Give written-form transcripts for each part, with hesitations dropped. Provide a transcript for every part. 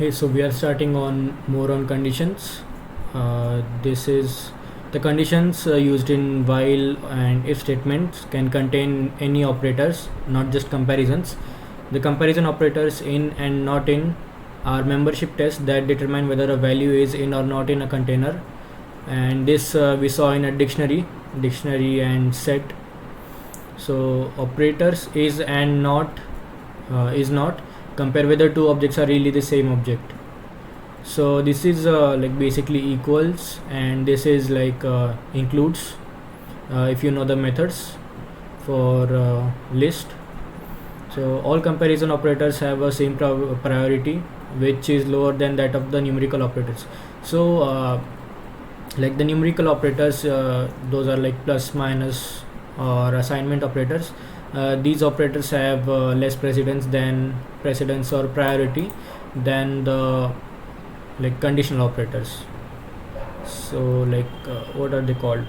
Hey, so we are starting on more on conditions. This is the conditions used in while and if statements can contain any operators, not just comparisons. The comparison operators in and not in are membership tests that determine whether a value is in or not in a container. And this we saw in a dictionary and set. So operators is not compare whether two objects are really the same object. So this is like basically equals, and this is like includes, if you know the methods for list. So all comparison operators have a same priority which is lower than that of the numerical operators. So like the numerical operators, those are like plus, minus, or assignment operators. These operators have less precedence or priority than the like conditional operators. So like what are they called?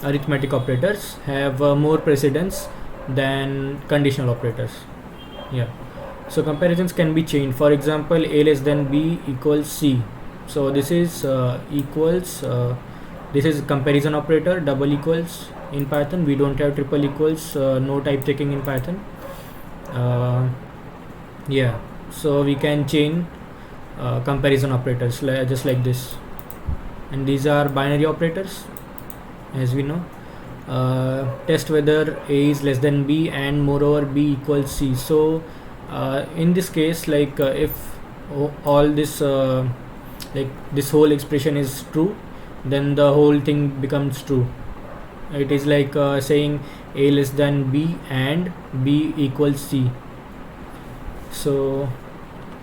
Arithmetic operators have more precedence than conditional operators. Yeah. So comparisons can be changed. For example, a less than b equals c. So this is equals. This is comparison operator. Double equals in Python. We don't have triple equals. No type checking in Python. Yeah. So we can chain comparison operators just like this, and these are binary operators, as we know. Test whether a is less than b and moreover b equals c. So in this case, like if all this like this whole expression is true, then the whole thing becomes true. It is like saying a less than b and b equals c. So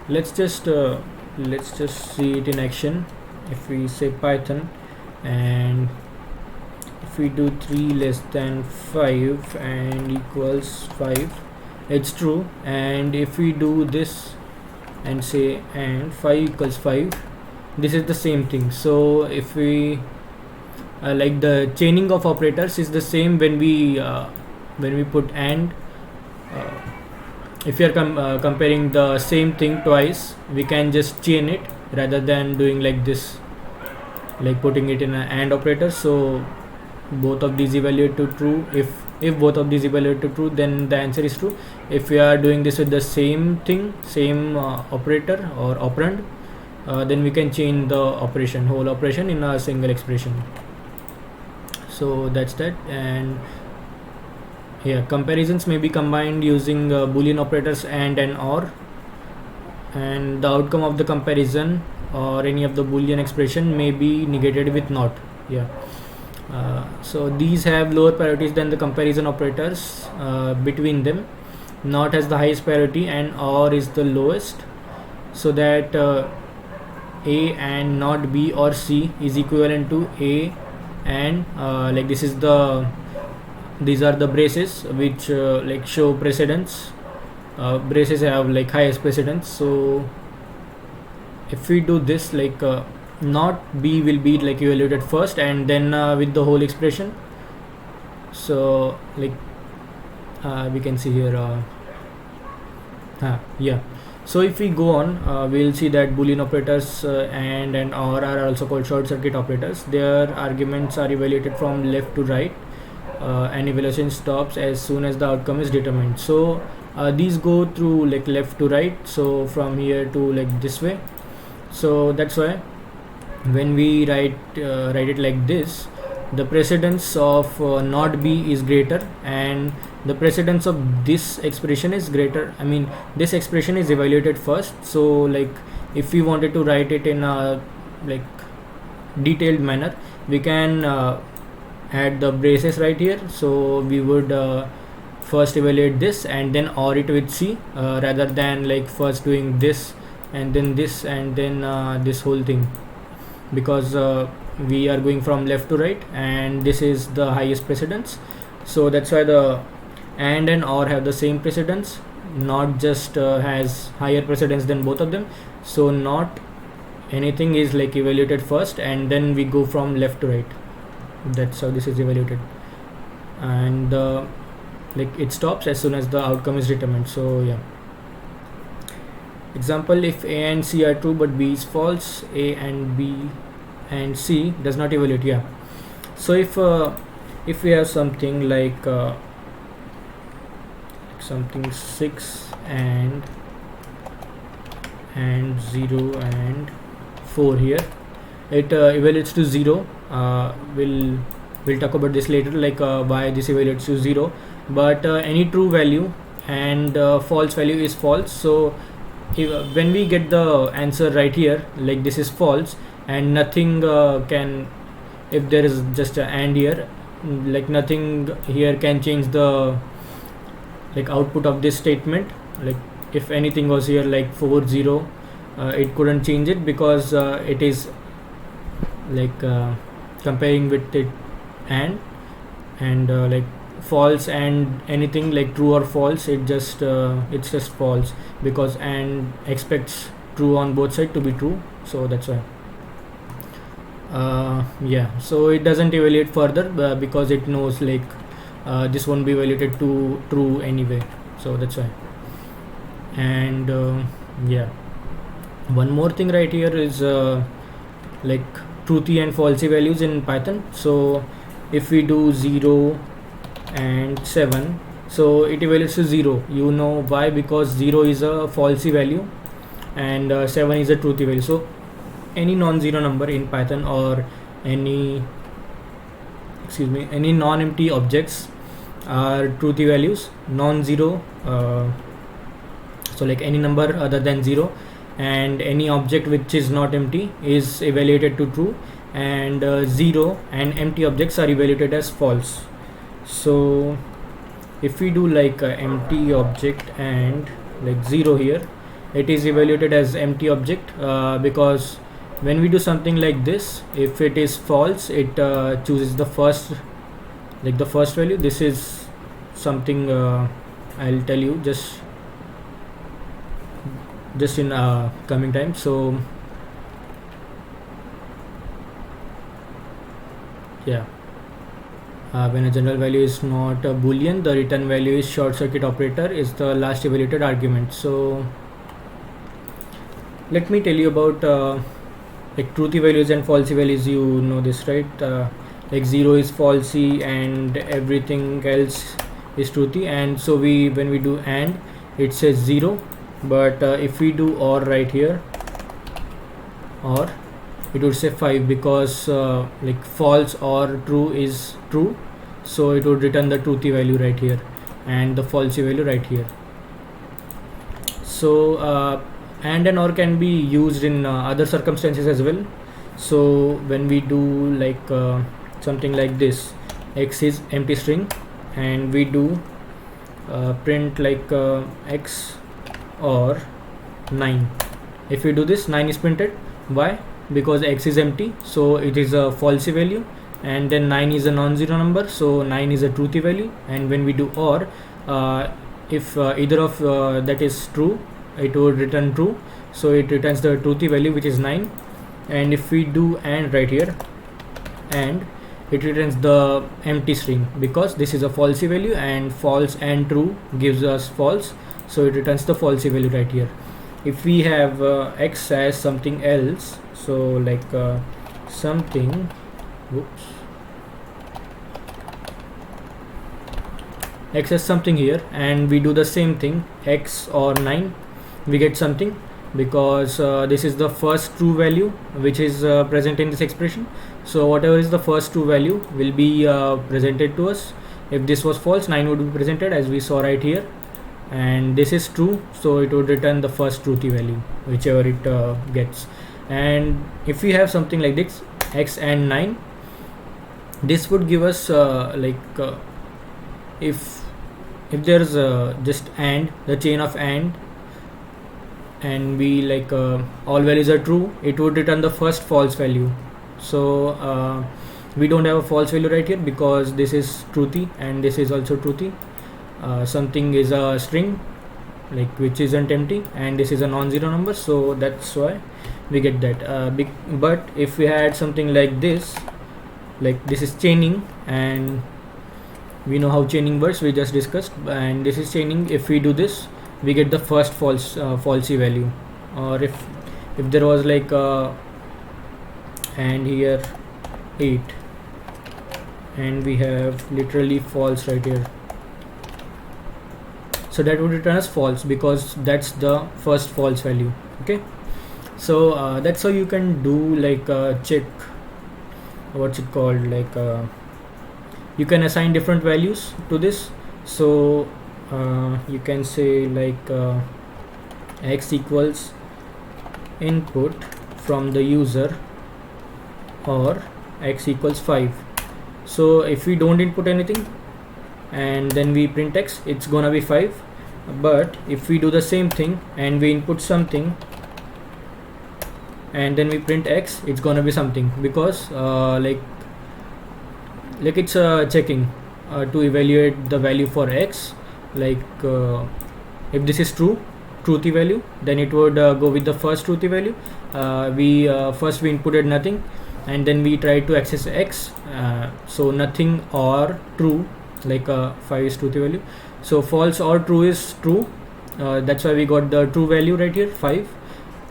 let's just see it in action. If we say Python, and if we do 3 less than 5 and equals 5, it's true. And if we do this and say and 5 equals 5, this is the same thing. So if we like the chaining of operators is the same when we put and if you are comparing the same thing twice, we can just chain it rather than doing like this, like putting it in an AND operator. So both of these evaluate to true. If both of these evaluate to true, then the answer is true. If we are doing this with the same thing, same operator or operand, then we can chain the whole operation in a single expression. So that's that. And yeah, comparisons may be combined using boolean operators and or, and the outcome of the comparison or any of the boolean expression may be negated with not. Yeah. So these have lower priorities than the comparison operators between them. Not has the highest priority and or is the lowest, so that a and not b or c is equivalent to a and like this is these are the braces which like show precedence. Braces have like highest precedence. So if we do this, like not b will be like evaluated first and then with the whole expression. So like we can see here yeah. So if we go on, we'll see that boolean operators and or are also called short circuit operators. Their arguments are evaluated from left to right, and evaluation stops as soon as the outcome is determined. So these go through like left to right, so from here to like this way. So that's why when we write it like this, the precedence of not b is greater and the precedence of this expression is greater. I mean, this expression is evaluated first. So like if we wanted to write it in a like detailed manner, we can add the braces right here. So we would first evaluate this and then or it with c, rather than like first doing this and then this and then this whole thing, because we are going from left to right and this is the highest precedence. So that's why the and or have the same precedence. Not just has higher precedence than both of them. So not anything is like evaluated first and then we go from left to right. That's how this is evaluated. And like it stops as soon as the outcome is determined. So yeah. Example, if A and C are true but B is false, A and B and C does not evaluate. Yeah. So if we have something like something 6 and 0 and 4 here, it evaluates to 0. We'll talk about this later, like why this evaluates to 0. But any true value and false value is false. So when we get the answer right here, like this is false, and nothing can, if there is just a and here, like nothing here can change the like output of this statement. Like if anything was here like 4 0, it couldn't change it, because it is like comparing with it and like false and anything like true or false, it's just false, because and expects true on both sides to be true. So that's why yeah, so it doesn't evaluate further because it knows like this won't be evaluated to true anyway. So that's why. And yeah, one more thing right here is like truthy and falsy values in Python. So if we do 0 and 7, so it evaluates to 0. You know why? Because 0 is a falsy value and 7 is a truthy value. So any non-zero number in Python, or any non-empty objects are truthy values. Non-zero, so like any number other than 0, and any object which is not empty is evaluated to true, and 0 and empty objects are evaluated as false. So if we do like empty object and like 0 here, it is evaluated as empty object because when we do something like this, if it is false, it chooses the first value. This is something I'll tell you just in coming time. So yeah, when a general value is not a boolean, the return value is short circuit operator is the last evaluated argument. So let me tell you about like truthy values and falsy values. You know this, right? Like 0 is falsy and everything else is truthy, and so when we do and, it says 0. But if we do or right here, or it would say 5, because like false or true is true, so it would return the truthy value right here and the falsy value right here. So and or can be used in other circumstances as well. So when we do like something like this, x is empty string, and we do print like x or 9. If we do this, 9 is printed. Why? Because x is empty, so it is a falsy value, and then 9 is a non-zero number, so 9 is a truthy value. And when we do or, if either of that is true, it would return true, so it returns the truthy value, which is 9. And if we do and right here, and it returns the empty string, because this is a falsy value, and false and true gives us false, so it returns the falsy value right here. If we have x as something else, so like something, whoops, x as something here, and we do the same thing, x or 9, we get something, because this is the first true value which is present in this expression. So whatever is the first true value will be presented to us. If this was false, 9 would be presented, as we saw right here, and this is true, so it would return the first truthy value, whichever it gets. And if we have something like this, x and 9, this would give us if there's just and, the chain of and we like all values are true, it would return the first false value. So we don't have a false value right here, because this is truthy and this is also truthy. Something is a string, like which isn't empty, and this is a non-zero number, so that's why we get that. But if we had something like this, like this is chaining, and we know how chaining works, we just discussed, and this is chaining. If we do this, we get the first falsy value. or if there was like and here 8 and we have literally false right here, so that would return as false because that's the first false value. Okay, so that's how you can do like check, what's it called, like you can assign different values to this. So you can say like x equals input from the user or x equals 5. So if we don't input anything and then we print x, it's gonna be 5. But if we do the same thing and we input something and then we print x, it's gonna be something, because like it's checking to evaluate the value for x. Like if this is truthy value, then it would go with the first truthy value. We first we inputted nothing and then we tried to access x, so nothing or true, like 5 is truthy value, so false or true is true. That's why we got the true value right here, 5.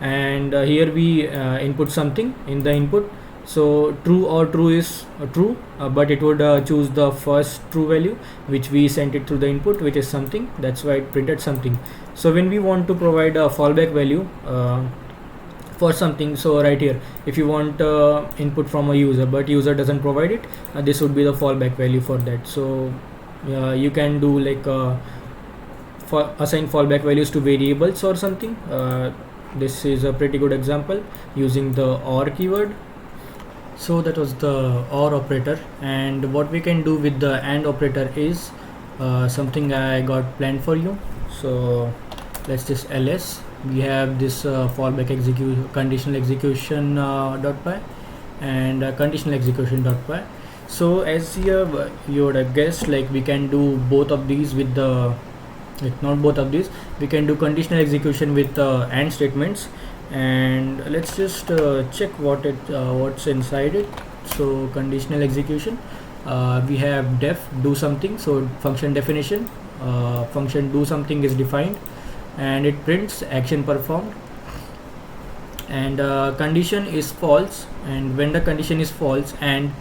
And here we input something in the input, so true or true is true, but it would choose the first true value which we sent it through the input, which is something. That's why it printed something. So when we want to provide a fallback value for something, so right here, if you want input from a user but user doesn't provide it, this would be the fallback value for that. So you can do like assign fallback values to variables or something. This is a pretty good example using the OR keyword. So that was the OR operator, and what we can do with the AND operator is something I got planned for you. So let's just ls, we have this fallback conditional execution .py and conditional execution .py. So as you would have guessed, like we can do both of these with the, like not both of these, we can do conditional execution with AND statements. And let's just check what's inside it. So conditional execution, we have def do something, so function definition, function do something is defined and it prints action performed, and condition is false, and when the condition is false and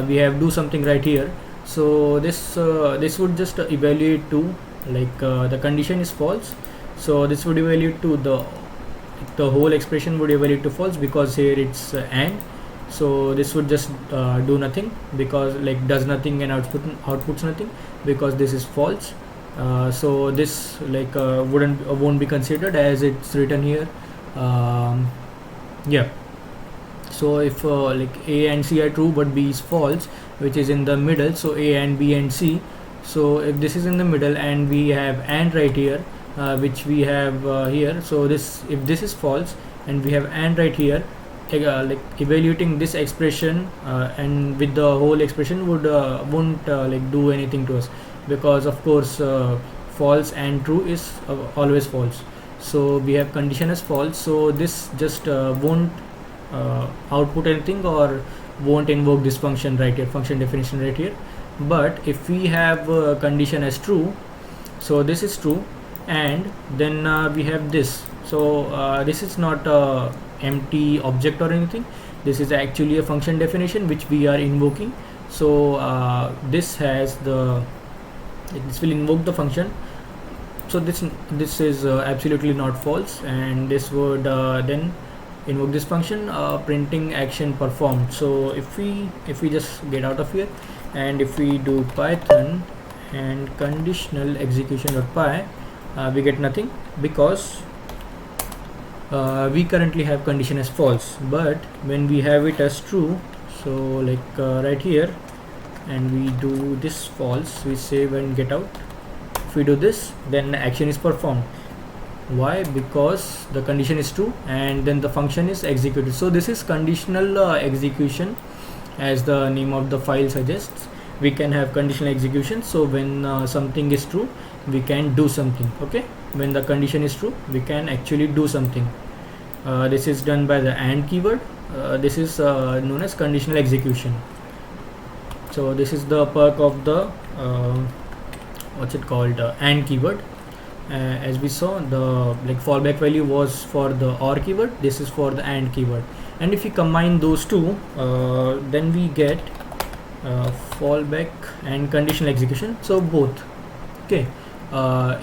we have do something right here, so this would just evaluate to, like the condition is false, so this would evaluate to the whole expression would evaluate to false, because here it's AND. So this would just do nothing, because like does nothing and outputs nothing, because this is false. So this like won't be considered as it's written here. Yeah, so if like A and C are true but B is false, which is in the middle, so A and B and C, so if this is in the middle and we have AND right here, which we have here, so this, if this is false and we have AND right here, like evaluating this expression and with the whole expression would won't like do anything to us, because of course false and true is always false. So we have condition as false, so this just won't output anything or won't invoke this function right here, function definition right here. But if we have condition as true, so this is true, and then we have this, so this is not a empty object or anything, this is actually a function definition which we are invoking. So this has the, this will invoke the function, so this is absolutely not false, and this would then invoke this function printing action performed. So if we just get out of here and if we do python and conditional execution.py, we get nothing, because we currently have condition as false. But when we have it as true, so like right here, and we do this false, we save and get out. If we do this, then action is performed. Why? Because the condition is true and then the function is executed. So this is conditional execution, as the name of the file suggests. We can have conditional execution, so when something is true, we can do something. Okay, when the condition is true, we can actually do something. This is done by the AND keyword. This is known as conditional execution. So this is the perk of the what's it called, AND keyword. as we saw, the like fallback value was for the OR keyword, this is for the AND keyword, and if we combine those two, then we get fallback and conditional execution. So both. Okay,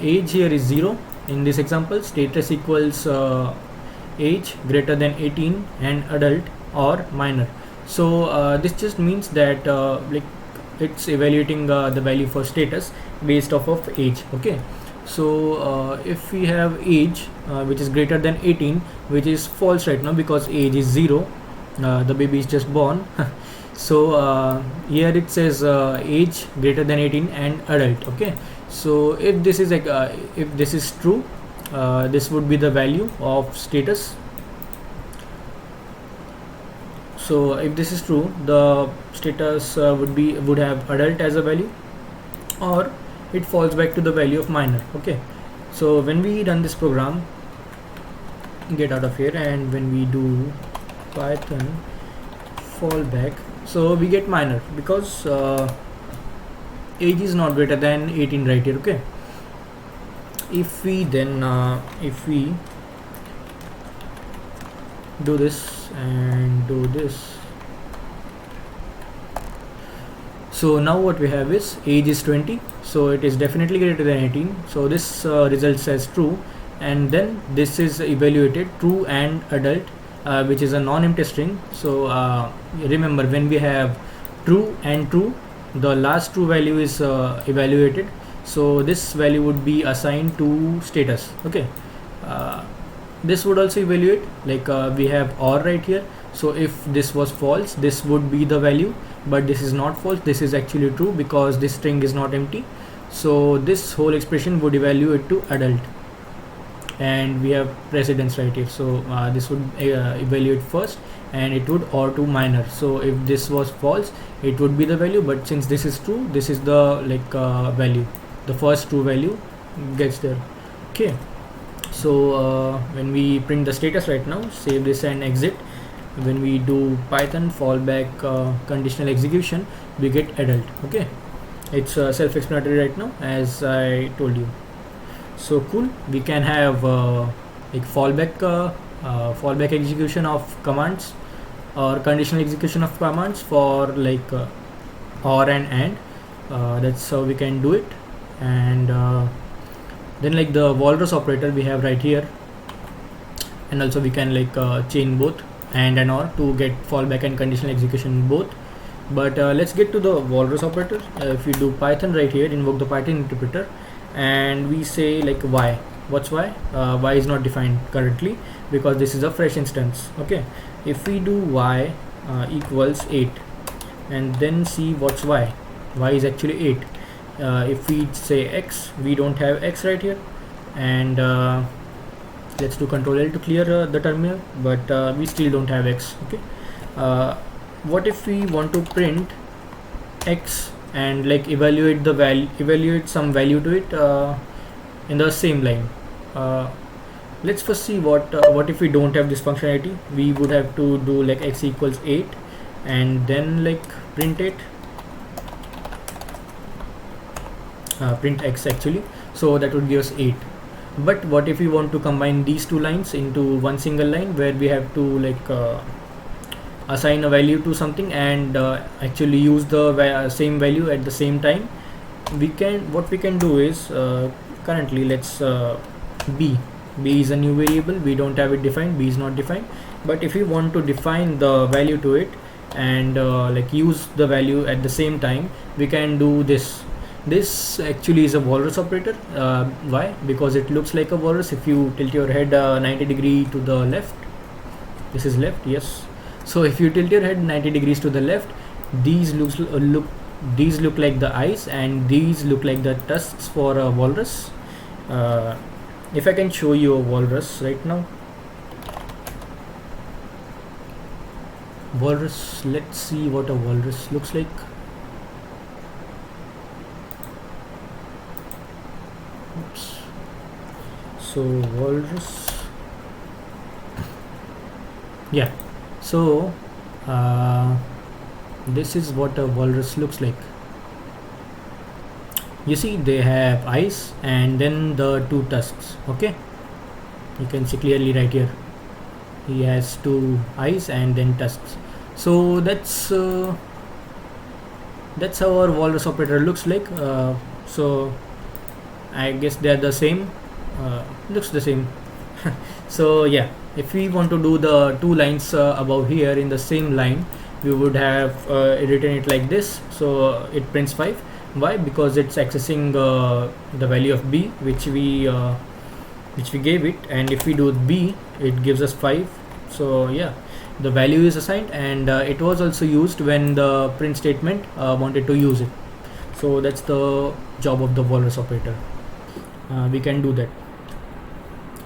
age here is 0 in this example, status equals age greater than 18 and adult or minor. So this just means that like it's evaluating the value for status based off of age. Okay, so if we have age which is greater than 18, which is false right now because age is 0, the baby is just born. So here it says age greater than 18 and adult. Okay, so if this is like if this is true, this would be the value of status. So if this is true, the status would have adult as a value, or it falls back to the value of minor. Okay, so when we run this program, get out of here, and when we do Python fallback, so we get minor because age is not greater than 18 right here. Okay, if we then if we do this and do this, so now what we have is age is 20, so it is definitely greater than 18, so this results as true, and then this is evaluated true and adult, which is a non-empty string. So remember, when we have true and true, the last true value is evaluated, so this value would be assigned to status. Okay, this would also evaluate, like we have OR right here, so if this was false, this would be the value, but this is not false, this is actually true because this string is not empty, so this whole expression would evaluate to adult, and we have precedence right here, so this would evaluate first and it would OR to minor. So if this was false, it would be the value, but since this is true, this is the like value, the first true value gets there. Okay, so when we print the status right now, save this and exit, when we do Python fallback conditional execution, we get adult. Okay, it's self-explanatory right now, as I told you. So cool, we can have like fallback execution of commands or conditional execution of commands for like OR and that's how we can do it. And then like the walrus operator we have right here, and also we can like chain both and OR to get fallback and conditional execution both. But let's get to the walrus operator. If we do Python right here, invoke the Python interpreter, and we say like y. What's y? Y is not defined currently because this is a fresh instance. Okay, if we do y equals 8 and then see what's y, y is actually 8. If we say x, we don't have x right here, and let's do Control L to clear the terminal, but we still don't have x. Okay, what if we want to print x and like evaluate the value, evaluate some value to it in the same line? Let's first see what if we don't have this functionality. We would have to do like x equals 8 and then like print it, print x actually, so that would give us 8. But what if we want to combine these two lines into one single line, where we have to like assign a value to something and actually use the same value at the same time? What we can do is currently let's b is a new variable, we don't have it defined, b is not defined, but if we want to define the value to it and like use the value at the same time, we can do this. This actually is a walrus operator. Why? Because it looks like a walrus. If you tilt your head 90 degrees to the left, this is left, yes, so if you tilt your head 90 degrees to the left, these these look like the eyes and these look like the tusks for a walrus. If I can show you a walrus right now, walrus, let's see what a walrus looks like. Oops. So walrus, yeah, so this is what a walrus looks like. you see they have eyes and then the two tusks. Okay, you can see clearly right here he has two eyes and then tusks. So that's how our walrus operator looks like. So I guess they are the same, looks the same. So yeah, if we want to do the two lines above here in the same line, we would have written it like this. So it prints 5. Why? Because it's accessing the value of b which we gave it, and if we do b it gives us 5. So yeah, the value is assigned, and it was also used when the print statement wanted to use it. So that's the job of the walrus operator. We can do that.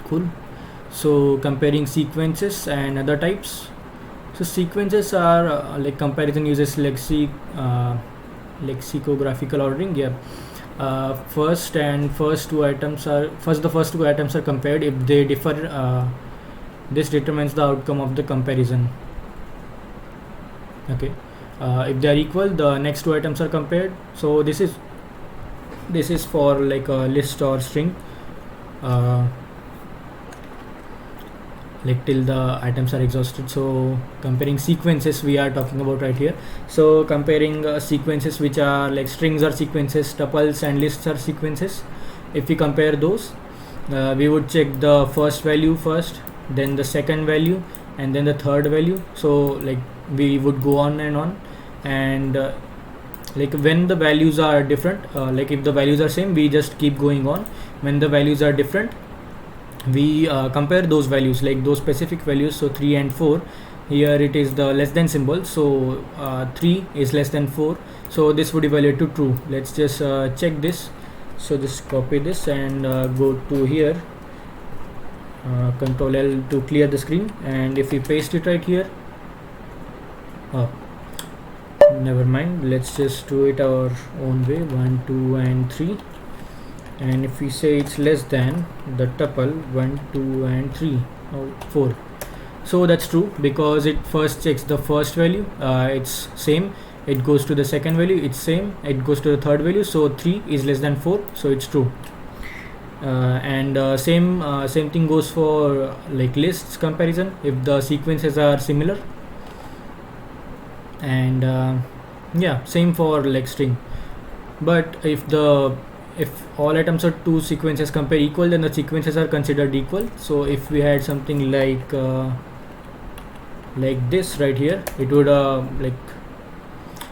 Cool. So comparing sequences and other types. So sequences are like comparison uses lexicographical ordering. Yeah. First the first two items are compared. If they differ, this determines the outcome of the comparison. Okay. If they are equal, the next two items are compared. So this is for like a list or string, like till the items are exhausted. So comparing sequences we are talking about right here. So comparing sequences which are like strings are sequences, tuples and lists are sequences. If we compare those, we would check the first value first, then the second value, and then the third value. So like we would go on and on, and like when the values are different, like if the values are same, we just keep going on. When the values are different, we compare those values, like those specific values. So 3 and 4, here it is the less than symbol, so 3 is less than 4, so this would evaluate to true. Let's just check this. So just copy this and go to here, Control L to clear the screen, and if we paste it right here, never mind, let's just do it our own way. 1, 2 and 3, and if we say it's less than the tuple 1, 2 and 3 or 4, so that's true because it first checks the first value, it's same, it goes to the second value, it's same, it goes to the third value, so 3 is less than 4, so it's true. And same thing goes for like lists comparison, if the sequences are similar, and yeah, same for like string. But if all items or two sequences compare equal, then the sequences are considered equal. So if we had something like this right here, it would like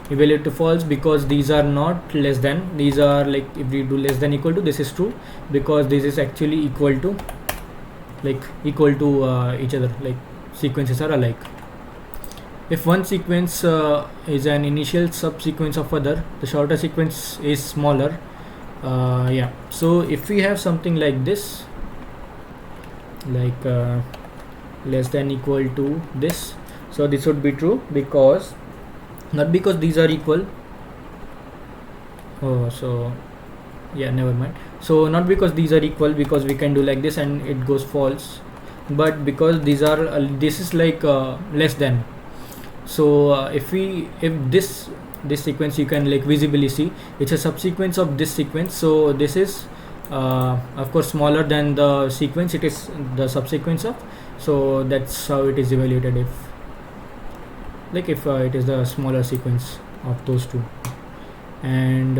evaluate to false because these are not less than, these are like, if we do less than equal to, this is true because this is actually equal to each other, like sequences are alike. If one sequence is an initial subsequence of other, the shorter sequence is smaller. Yeah, so if we have something like this, like less than equal to this, so this would be true because not because these are equal. So yeah, never mind. So not because these are equal, because we can do like this and it goes false, but because these are this is like less than. So if this sequence, you can like visibly see it's a subsequence of this sequence, so this is of course smaller than the sequence it is the subsequence of, so that's how it is evaluated, if it is the smaller sequence of those two. And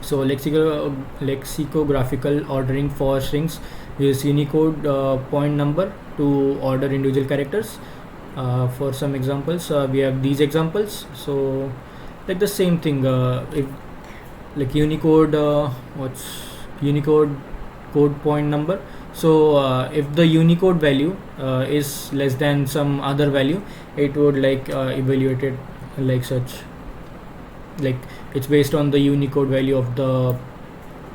so lexicographical ordering for strings use Unicode point number to order individual characters. For some examples, we have these examples. So like the same thing, if like Unicode, what's Unicode code point number, so if the Unicode value is less than some other value, it would like evaluate it like such, like it's based on the Unicode value of the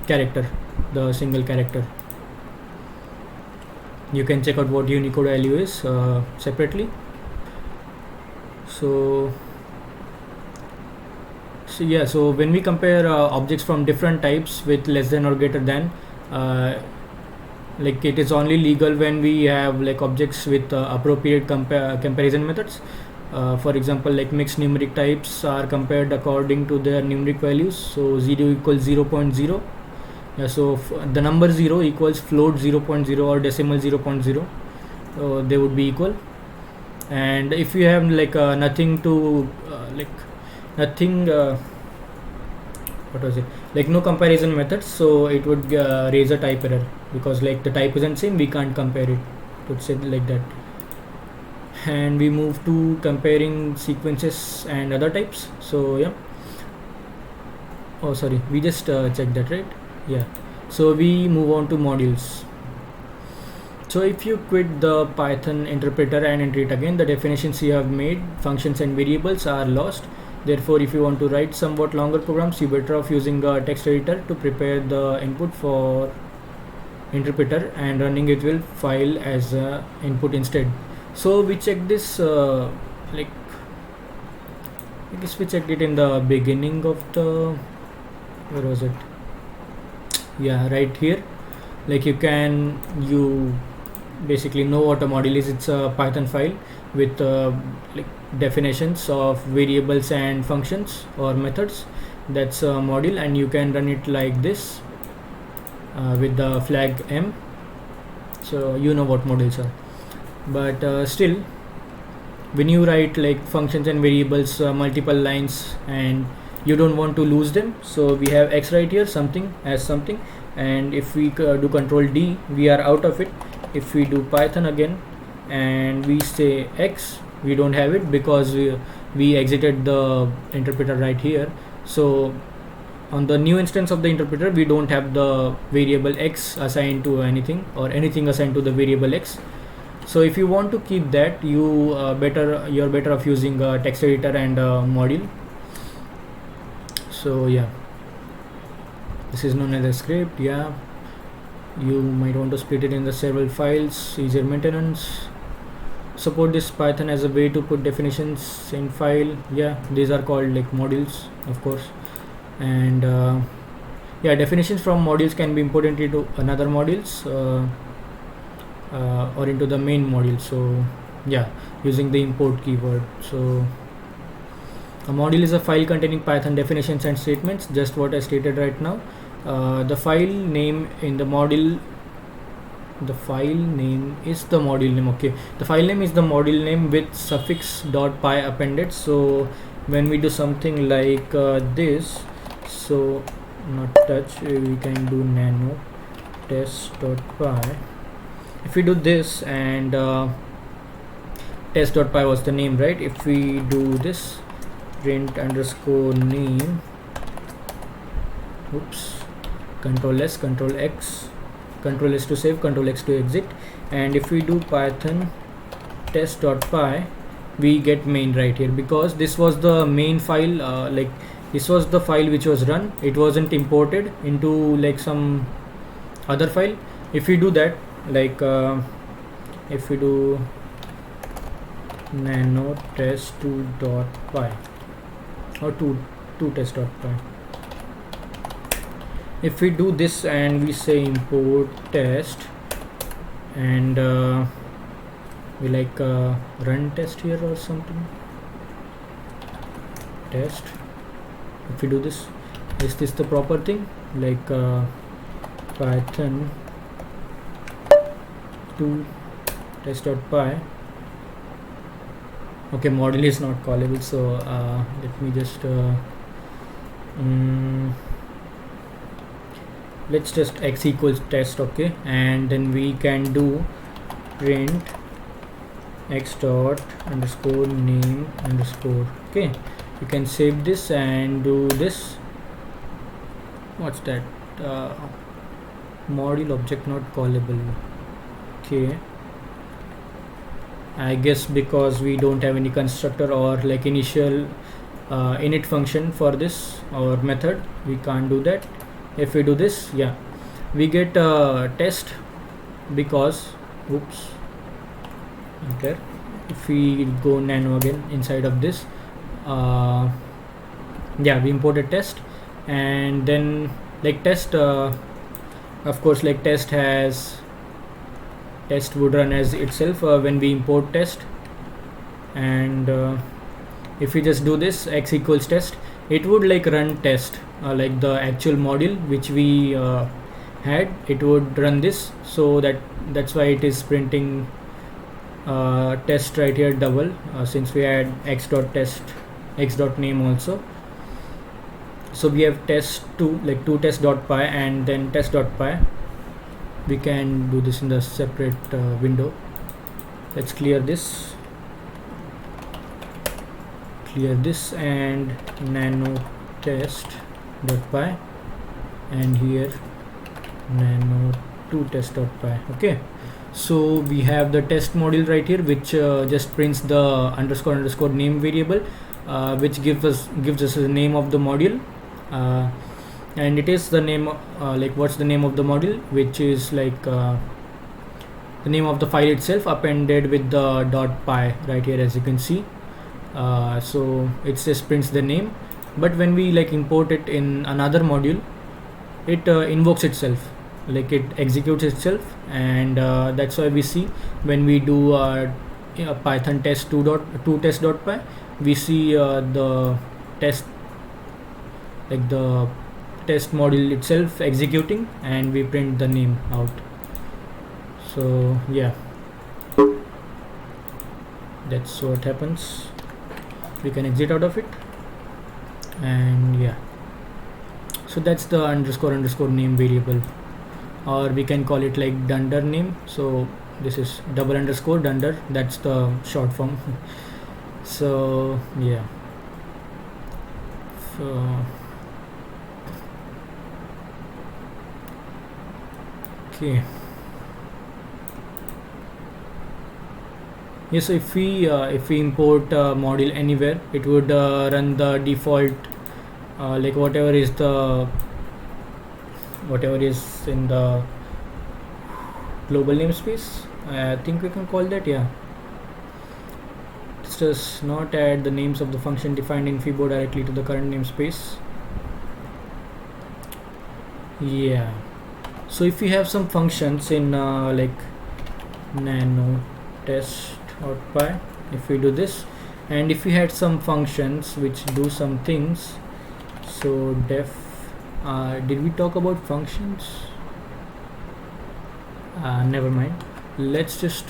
character, the single character. You can check out what Unicode value is separately. So yeah, so when we compare objects from different types with less than or greater than, like it is only legal when we have like objects with appropriate comparison methods. For example, like mixed numeric types are compared according to their numeric values. So 0 equals 0.0. Yeah, so the number 0 equals float 0.0 or decimal 0.0. They would be equal. And if you have like nothing to nothing what was it, like no comparison methods, so it would raise a type error, because like the type isn't same, we can't compare it, to say like that. And we move to comparing sequences and other types. So yeah, oh sorry, we just checked that, right? Yeah, so we move on to modules. So if you quit the Python interpreter and enter it again, the definitions you have made, functions and variables, are lost. Therefore, if you want to write somewhat longer programs, you better off using a text editor to prepare the input for interpreter and running it will file as input instead. So we checked this like I guess we checked it in the beginning of the, where was it? Yeah, right here. Like you basically know what a module is. It's a Python file with like definitions of variables and functions or methods. That's a module, and you can run it like this with the flag m. So you know what modules are. But still, when you write like functions and variables multiple lines and you don't want to lose them, so we have x right here, something as something, and if we do control D, we are out of it. If we do Python again and we say x, we don't have it because we exited the interpreter right here. So on the new instance of the interpreter, we don't have the variable x assigned to anything or anything assigned to the variable x. So if you want to keep that, you're better off using a text editor and a module. So yeah, this is known as a script. Yeah, you might want to split it in the several files, easier maintenance. Support this Python as a way to put definitions in file. Yeah, these are called like modules, of course. And yeah, definitions from modules can be imported into another modules or into the main module. So yeah, using the import keyword. So a module is a file containing Python definitions and statements, just what I stated right now. The file name in the module, the file name is the module name. Okay, the file name is the module name with suffix .py appended. So when we do something like this, so not touch, we can do nano test.py. If we do this, and test.py was the name, right? If we do this print underscore name, oops, control S, control X, control S to save, control X to exit, and if we do Python test.py, we get main right here, because this was the main file. Like this was the file which was run, it wasn't imported into like some other file. If we do that, like if we do nano test2.py or to test.py, if we do this and we say import test, and we like run test here or something, test, if we do this, is this the proper thing? Like Python to test.py. Okay, module is not callable, so let me just let's just x equals test. Okay, and then we can do print x dot underscore name underscore. Okay, you can save this and do this. What's that? Module object not callable. Okay, I guess because we don't have any constructor or like initial init function for this or method, we can't do that. If we do this, yeah, we get test because, oops, okay, if we go nano again inside of this, yeah, we imported test, and then like test, of course, like test would run as itself when we import test. and if we just do this x equals test, it would like run test, like the actual module which we had, it would run this. So that's why it is printing test right here double, since we had x dot test, x dot name also. So we have test2, like 2 test dot py and then test dot py. We can do this in the separate window. Let's clear this and nano test dot py, and here nano 2 test dot py. Okay, so we have the test module right here, which just prints the underscore name variable, which gives us the name of the module, and it is the name, like what's the name of the module, which is like the name of the file itself appended with the .py right here, as you can see. So it just prints the name, but when we like import it in another module, it invokes itself, like it executes itself, and that's why we see when we do python test 2 test dot py, we see the test, like the test module itself executing, and we print the name out. So yeah, that's what happens. We can exit out of it, and yeah, so that's the underscore name variable, or we can call it like dunder name. So this is double underscore dunder, that's the short form. So yeah, so okay. Yes, so if we import module anywhere, it would run the default, like whatever is in the global namespace. I think we can call that, yeah. It does not add the names of the function defined in Fibo directly to the current namespace. Yeah. So if we have some functions in like nano test .py, if we do this, and if we had some functions which do some things, so def, did we talk about functions? Never mind, let's just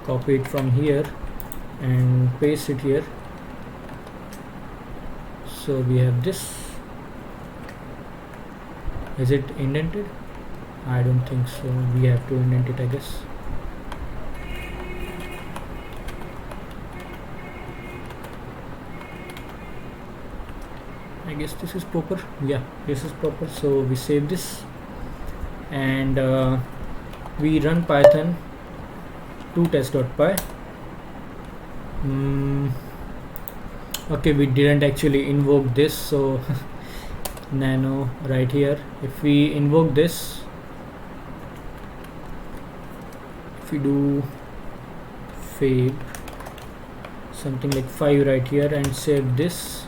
copy it from here and paste it here. So we have this. Is it indented? I don't think so. We have to indent it, I guess. I guess this is proper. Yeah, this is proper. So we save this, and we run python 2 test.py. Okay, we didn't actually invoke this, so nano right here. If we invoke this, if we do fab something like 5 right here and save this,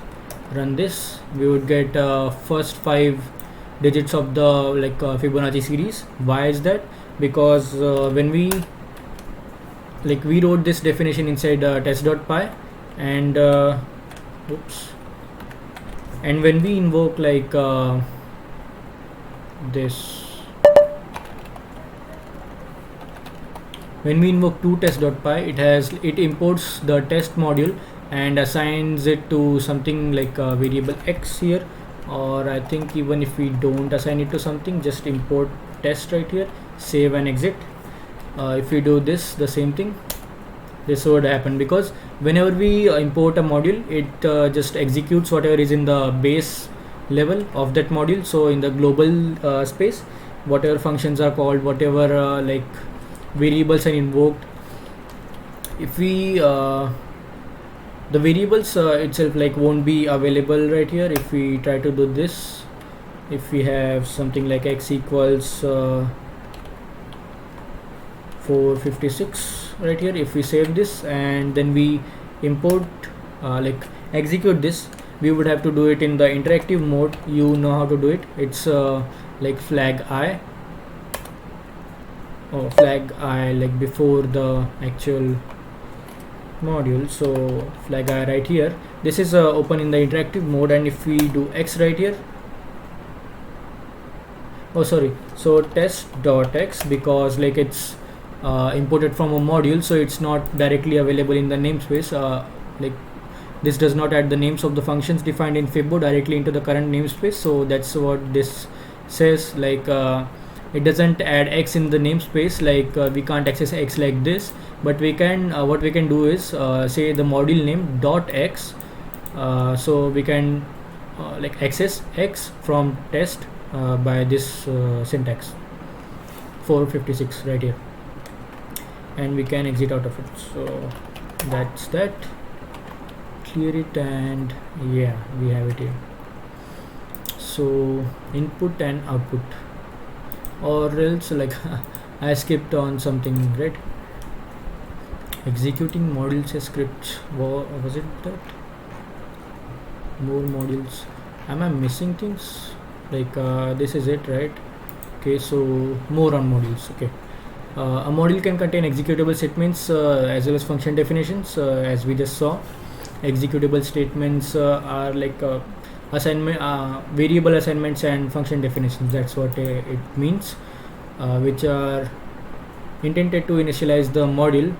run this, we would get first 5 digits of the Fibonacci series. Why is that? Because when we wrote this definition inside test.py, and and when we invoke this, when we invoke 2 test.py, it imports the test module and assigns it to something like a variable x here, or I think even if we don't assign it to something, just import test right here, save and exit. If we do this, the same thing, this would happen, because whenever we import a module, it just executes whatever is in the base level of that module. So in the global space, whatever functions are called, whatever variables are invoked, if we the variables itself won't be available right here. If we try to do this, if we have something like x equals 456 right here, if we save this and then we import execute this, we would have to do it in the interactive mode. You know how to do it. It's flag I, before the actual module. So flag I right here, this is open in the interactive mode, and if we do X right here, oh sorry, so test.x, because like it's imported from a module, so it's not directly available in the namespace. Like this does not add the names of the functions defined in Fibbo directly into the current namespace. So that's what this says, like it doesn't add X in the namespace, like we can't access X like this, but we can what we can do is say the module name dot X, so we can like access X from test by this syntax 456 right here, and we can exit out of it. So that's that. Clear it, and yeah, we have it here. So input and output, or else like I skipped on something, right? Executing modules as script, was it that? More modules, am I missing things? Like this is it, right? Okay, so more on modules. Okay, a module can contain executable statements as well as function definitions, as we just saw. Executable statements are like assignment, variable assignments and function definitions. That's what it means, which are intended to initialize the module.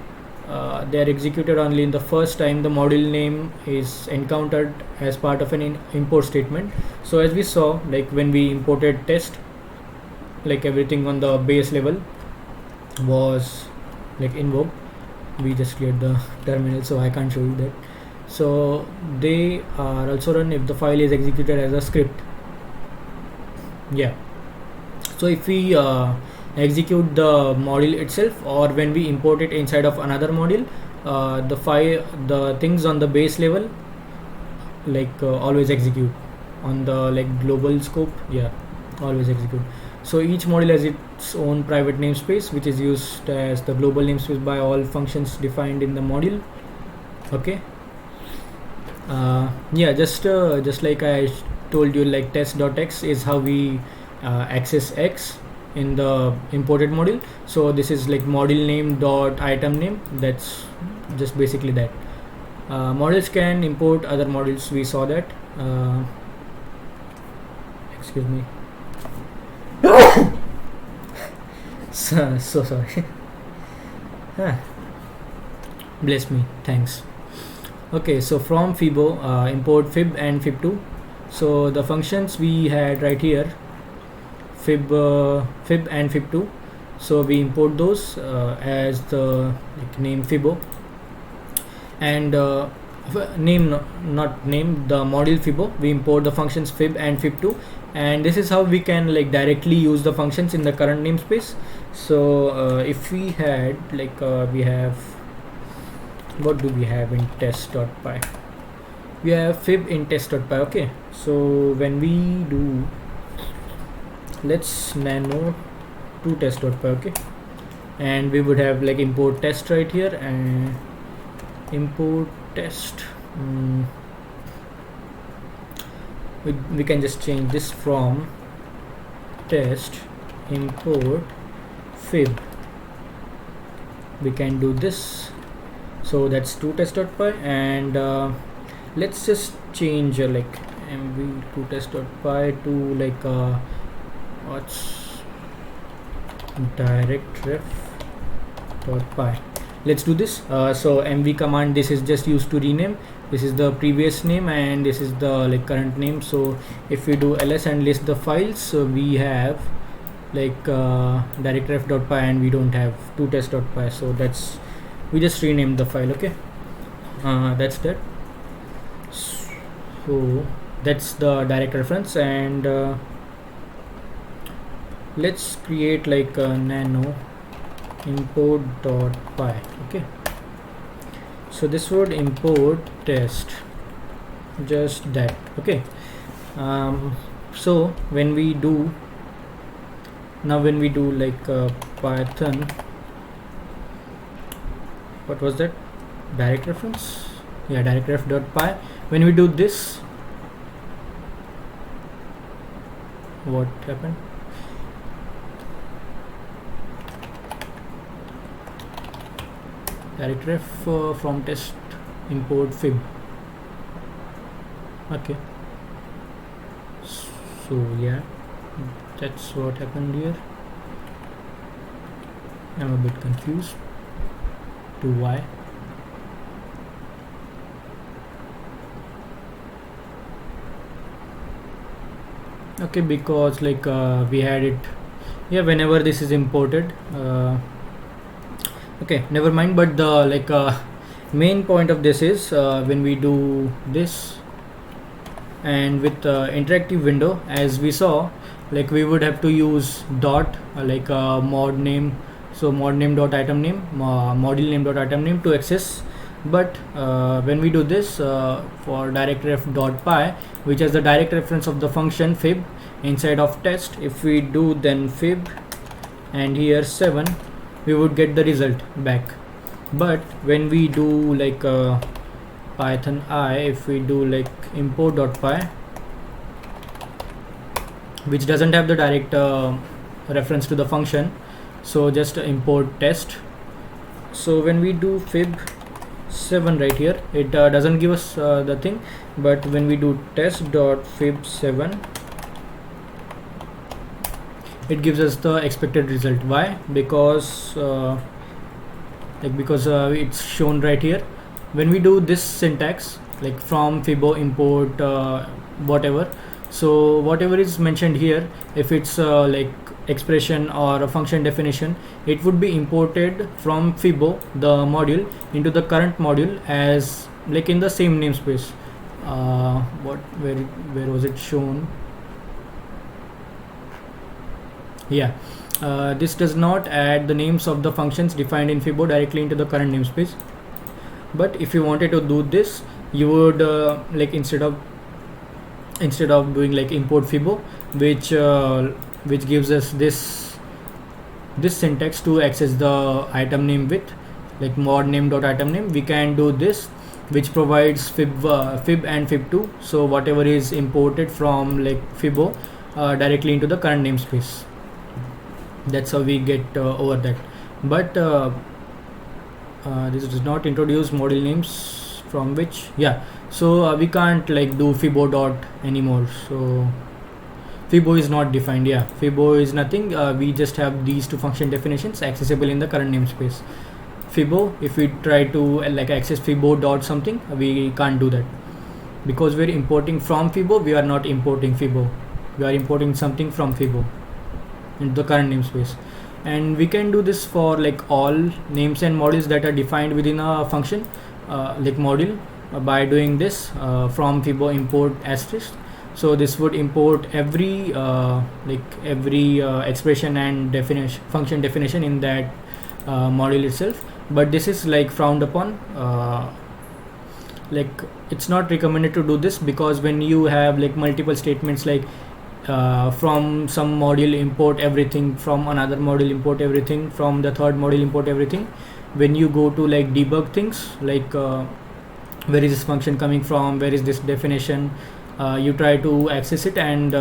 They are executed only in the first time the module name is encountered as part of an import statement. So as we saw, like when we imported test, like everything on the base level was like invoked. We just cleared the terminal, so I can't show you that. So they are also run if the file is executed as a script. Yeah, so if we execute the module itself, or when we import it inside of another module, the things on the base level like always execute on the like global scope. Yeah, always execute. So each module has its own private namespace, which is used as the global namespace by all functions defined in the module. Okay. Yeah, just like I told you, like test.x is how we access X in the imported module. So this is like module name dot item name. That's just basically that. Modules can import other modules. We saw that. Excuse me. So sorry. Bless me. Thanks. Okay, so from Fibbo, import fib and fib2. So the functions we had right here, fib and fib2. So we import those as the like, name Fibbo, and not name the module Fibbo. We import the functions fib and fib2, and this is how we can like directly use the functions in the current namespace. So if we had like we have, what do we have in test.py? We have fib in test.py. Okay, so when we do, let's nano to test.py. Okay, and we would have like import test right here, and import test. We can just change this from test import fib. We can do this. So that's to test.py, and let's just change like mv to test.py to like what's directref.py. Let's do this. So mv command, this is just used to rename. This is the previous name, and this is the like current name. So if we do ls and list the files, so we have like directref.py, and we don't have to test.py. So that's, we just renamed the file. Okay, that's that. So that's the direct reference, and let's create like a nano import.py. Okay, so this would import test, just that. Okay, so when we do like python, what was that, direct reference? Yeah, directref.py. When we do this, what happened? directref from test import fib. Okay, so yeah, that's what happened here. I'm a bit confused to why. Okay, because like we had it, yeah, whenever this is imported, okay, never mind. But the like main point of this is when we do this and with interactive window, as we saw, like we would have to use dot like mod name, so mod name dot item name, module name dot item name to access. But when we do this for directref dot py, which is the direct reference of the function fib inside of test, if we do then fib and here 7, we would get the result back. But when we do like python I, if we do like import dot py, which doesn't have the direct reference to the function, so just import test. So when we do fib 7 right here, it doesn't give us the thing, but when we do test dot fib 7, it gives us the expected result. Why? Because it's shown right here. When we do this syntax, like from fibo import whatever, so whatever is mentioned here, if it's like expression or a function definition, it would be imported from fibo the module into the current module as like in the same namespace. Where was it shown? Yeah, this does not add the names of the functions defined in fibo directly into the current namespace. But if you wanted to do this, you would like instead of doing like import fibo, which gives us this syntax to access the item name with like mod name dot item name, we can do this, which provides fib and fib2, so whatever is imported from like fibo directly into the current namespace. That's how we get over that. But this does not introduce module names from which, yeah, so we can't like do fibo dot anymore, so fibo is not defined. Yeah, fibo is nothing. We just have these two function definitions accessible in the current namespace. Fibo, if we try to like access fibo dot something, we can't do that because we're importing from fibo. We are not importing fibo, we are importing something from fibo into the current namespace. And we can do this for like all names and modules that are defined within a function like module by doing this from fibo import asterisk. So this would import every expression and definition, function definition in that module itself. But this is like frowned upon, like it's not recommended to do this, because when you have like multiple statements like from some module import everything, from another module import everything, from the third module import everything, when you go to like debug things like where is this function coming from, where is this definition, you try to access it, and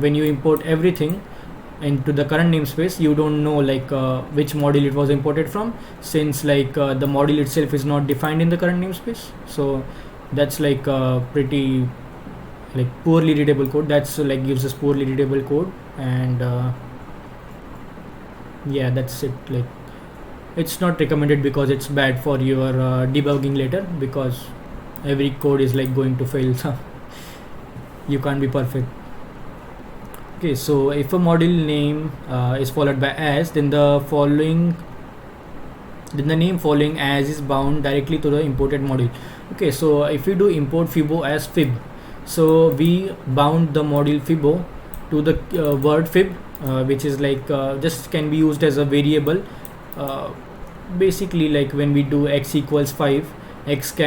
when you import everything into the current namespace, you don't know like which module it was imported from, since like the module itself is not defined in the current namespace. So that's like pretty like poorly readable code. That's like gives us poorly readable code. And yeah, that's it. Like it's not recommended because it's bad for your debugging later, because every code is like going to fail, so you can't be perfect. Okay, so if a module name is followed by as, then the name following as is bound directly to the imported module. Okay, so if we do import fibo as fib, so we bound the module fibo to the word fib, which is like just can be used as a variable. Basically, like when we do x equals 5, x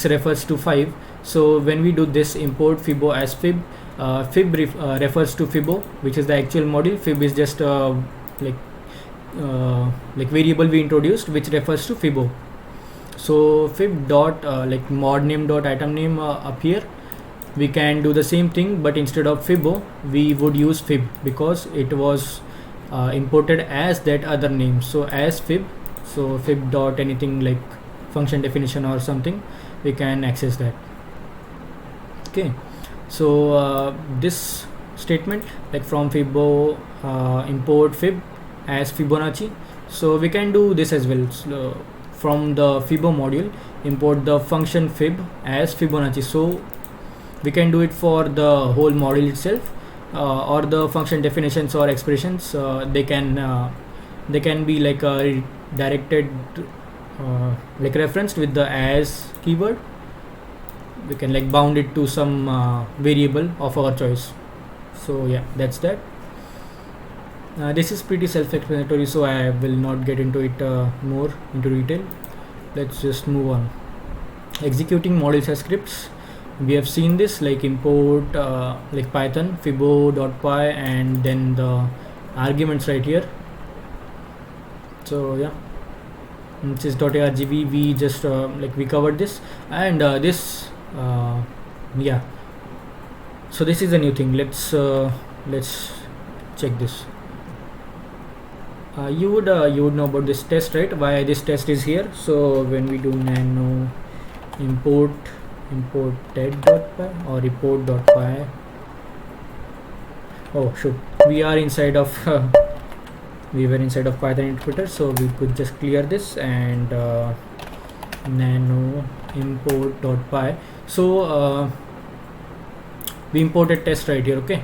refers to 5. So when we do this import fibo as fib, fib refers to fibo, which is the actual module. Fib is just like variable we introduced, which refers to fibo. So fib dot like mod name dot item name up here, we can do the same thing, but instead of fibo we would use fib because it was imported as that other name. So as fib, So fib dot anything like function definition or something, we can access that. Okay, so this statement, like from fibo import fib as Fibonacci, so we can do this as well. So from the fibo module, import the function fib as Fibonacci. So we can do it for the whole module itself, or the function definitions or expressions. They can be like directed, like referenced with the as keyword. We can like bound it to some variable of our choice. So yeah, that's that. This is pretty self-explanatory, so I will not get into it more into detail. Let's just move on. Executing modules as scripts. We have seen this, like import like Python fibo.py and then the arguments right here. So yeah, this is .argv. We just like we covered this, and this yeah. So this is a new thing. Let's check this. You would know about this test, right? Why this test is here. So when we do nano import ted.py or report.py, oh shoot, we are inside of we were inside of Python interpreter, so we could just clear this and nano import.py. So we imported test right here. Okay,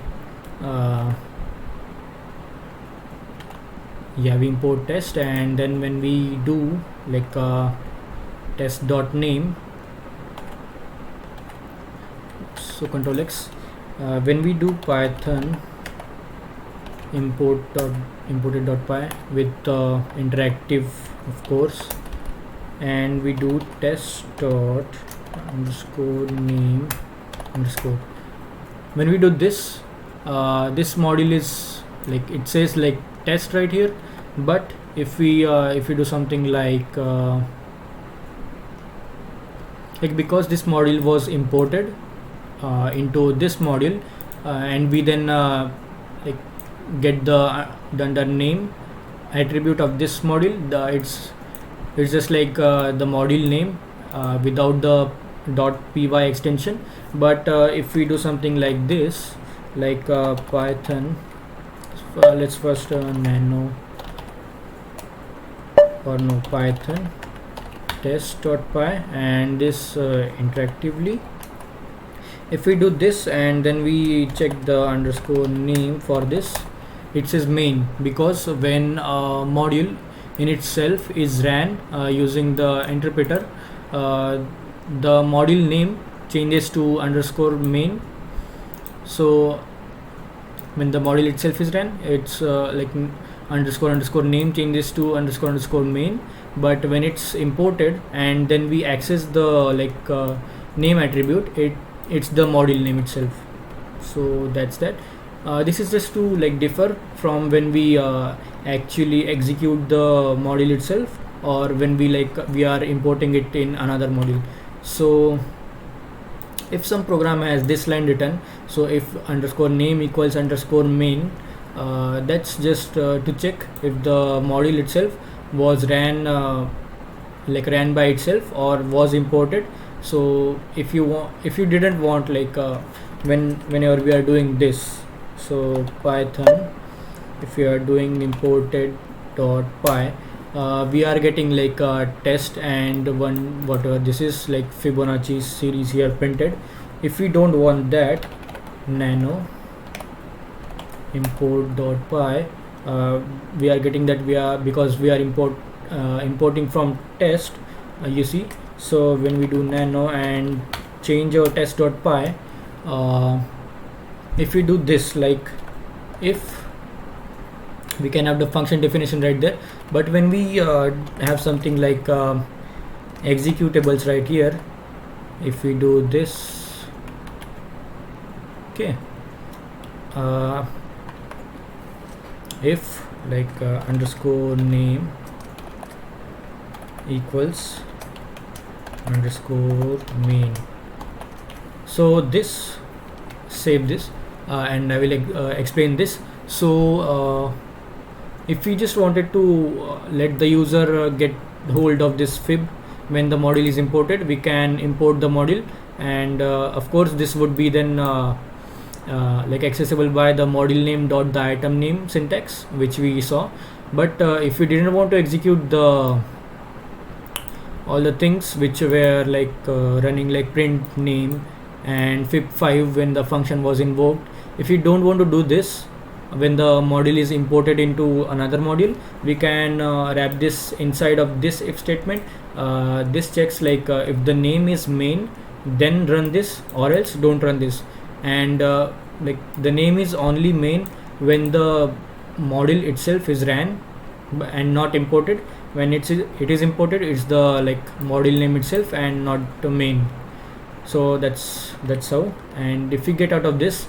yeah, we import test, and then when we do like test.name, so control X, when we do Python imported.py with interactive, of course, and we do test dot underscore name underscore. When we do this, this module is like, it says like test right here, but if we do something like because this module was imported into this module, and we then like get the name attribute of this module, it's just like the module name without the .py extension. But if we do something like this, like Python, let's first nano or no Python test.py, and this interactively, if we do this and then we check the underscore name for this, it says main, because when a module in itself is ran using the interpreter, the module name changes to underscore main. So when the module itself is ran, it's like underscore name changes to underscore main. But when it's imported and then we access the like name attribute, it's the module name itself. So that's that. This is just to like differ from when we actually execute the module itself, or when we are importing it in another module. So if some program has this line written, so if underscore name equals underscore main, that's just to check if the module itself was ran by itself or was imported. So if you didn't want like whenever we are doing this, so Python, if you are doing imported.py, we are getting like a test and one whatever this is, like Fibonacci series here printed. If we don't want that, nano import.py, we are getting that because we are importing from test, you see. So when we do nano and change our test.py, if we do this, like if we can have the function definition right there, but when we have something like executables right here, if we do this, okay, if like underscore name equals underscore main, so this, save this, and I will explain this. So if we just wanted to let the user get hold of this fib when the module is imported, we can import the module, and of course this would be then like accessible by the module name dot the item name syntax which we saw. But if we didn't want to execute the all the things which were like running like print name and fib5 when the function was invoked, if we don't want to do this when the module is imported into another module, we can wrap this inside of this if statement. This checks like if the name is main, then run this, or else don't run this. And like the name is only main when the module itself is ran and not imported. When it is imported, it's the like module name itself and not the main. So that's how. And if we get out of this,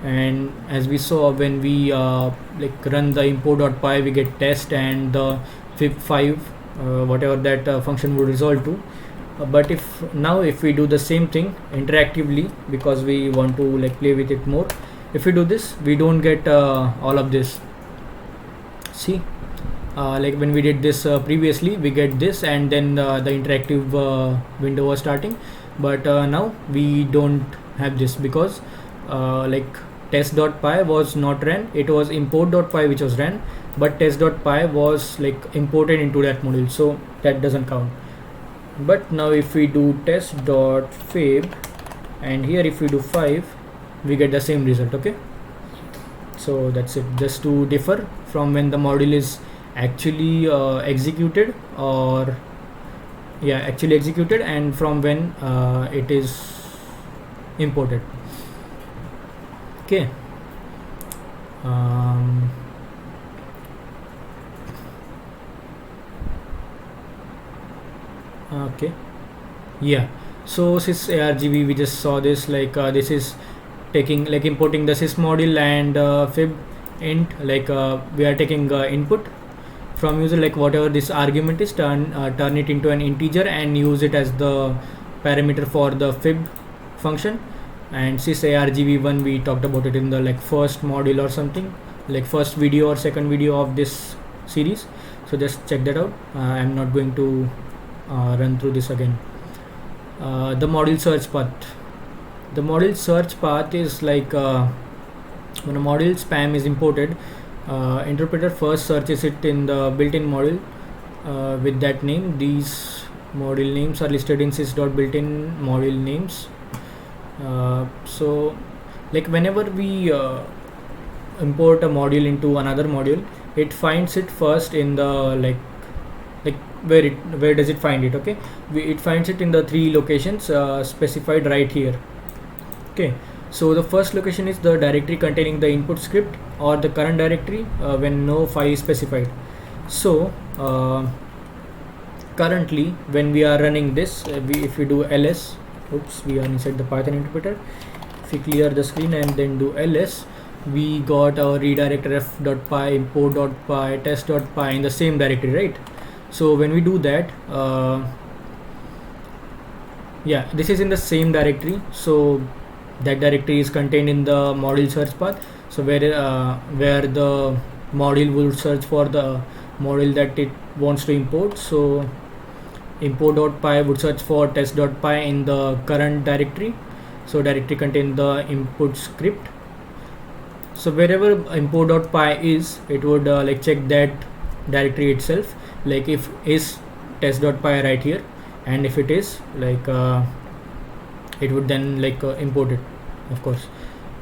and as we saw when we like run the import.py, we get test and the fib5 whatever that function would resolve to. But if we do the same thing interactively, because we want to like play with it more, if we do this, we don't get all of this. See, like when we did this previously, we get this, and then the interactive window was starting. But now we don't have this, because like test.py was not ran. It was import.py which was ran, but test.py was like imported into that module, so that doesn't count. But now if we do test.fib, and here if we do 5, we get the same result. Okay, so that's it. Just to differ from when the module is actually executed, or actually executed, and from when it is imported. Okay. Okay, yeah, so sys argv, we just saw this, like this is taking like importing the sys module and fib int, like we are taking input from user, like whatever this argument is, turn it into an integer and use it as the parameter for the fib function. And sys argv1, we talked about it in the like first module or something, like first video or second video of this series, so just check that out. I'm not going to run through this again. The module search path. The module search path is like when a module spam is imported, interpreter first searches it in the built-in module with that name. These module names are listed in sys.builtin module names. So like whenever we import a module into another module, it finds it first in the like where does it find it? Okay, it finds it in the 3 locations specified right here. Okay, so the first location is the directory containing the input script, or the current directory when no file is specified. So currently when we are running this, if we do ls, we are inside the Python interpreter. If we clear the screen and then do ls, we got our redirect ref.py, import.py, test.py in the same directory, right? So when we do that, this is in the same directory, so that directory is contained in the module search path. So where the module will search for the module that it wants to import, so import.py would search for test.py in the current directory, so directory contain the input script. So wherever import.py is, it would like check that directory itself, like if is test.py right here, and if it is, like it would then like import it, of course.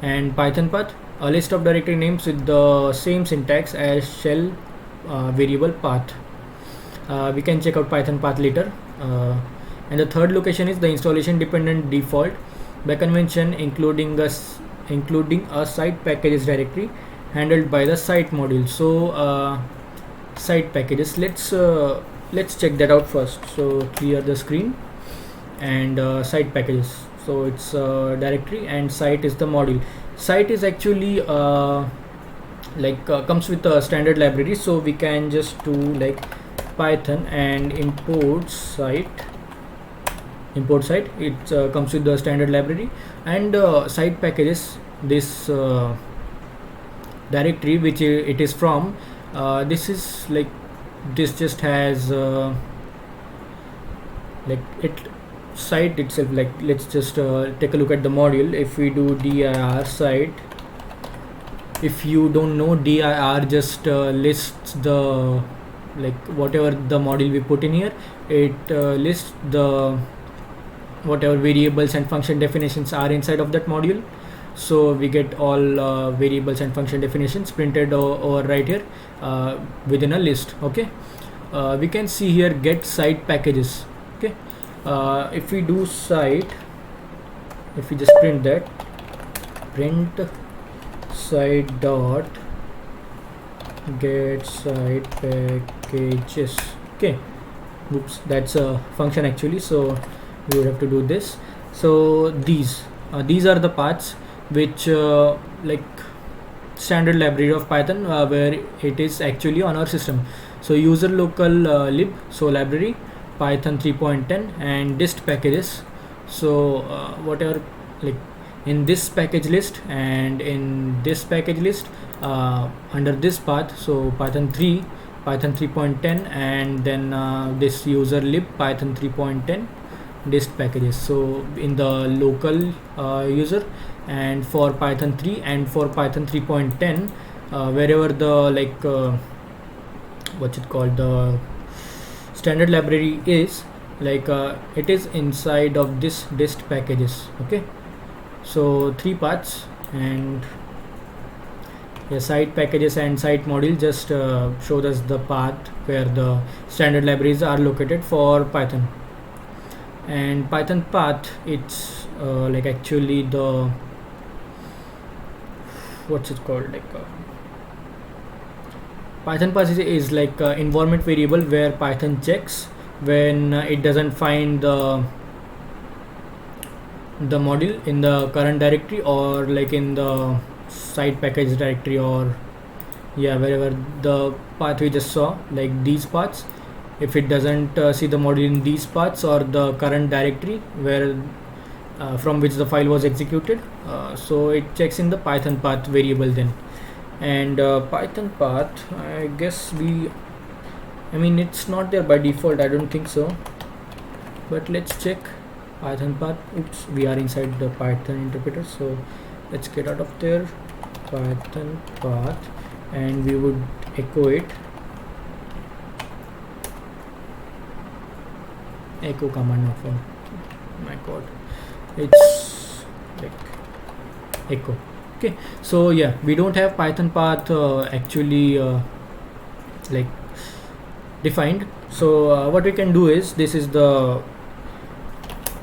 And Python path, a list of directory names with the same syntax as shell variable path. We can check out Python path later. And the third location is the installation dependent default by convention, including a site packages directory handled by the site module. So site packages, let's check that out first. So clear the screen, and site packages, so it's directory and site is the module. Site is actually comes with a standard library, so we can just do like Python and import site. It comes with the standard library, and site packages, this directory which it is from, This is like, this just has like it site itself. Like, let's just take a look at the module. If we do dir site, if you don't know, dir just lists the, like, whatever the module we put in here, it lists the whatever variables and function definitions are inside of that module. So we get all variables and function definitions printed over right here within a list. Okay, we can see here get site packages. Okay, if we do site, if we just print that, print site dot get site packages. Okay, oops, that's a function actually, so we would have to do this. So these are the paths which like standard library of Python where it is actually on our system. So user local lib, so library Python 3.10, and dist packages. So whatever, like in this package list and in this package list under this path, so Python 3, Python 3.10, and then this user lib Python 3.10 dist packages. So in the local user, and for Python 3 and for Python 3.10, wherever the like what's it called, the standard library is, like it is inside of this dist packages. Okay, so 3 paths, and the site packages and site module just showed us the path where the standard libraries are located for Python. And Python path, it's like actually the, what's it called, like Python path is like environment variable where Python checks when it doesn't find the module in the current directory, or like in the site package directory, or yeah, wherever the path we just saw, like these paths. If it doesn't see the module in these paths or the current directory where from which the file was executed, so it checks in the Python path variable then. And Python path, I guess I mean it's not there by default, I don't think so, but let's check Python path. Oops, we are inside the Python interpreter, so let's get out of there. Python path, and we would echo it, echo command, not for my god, it's like echo. Okay, so yeah, we don't have Python path actually like defined. So what we can do is, this is the,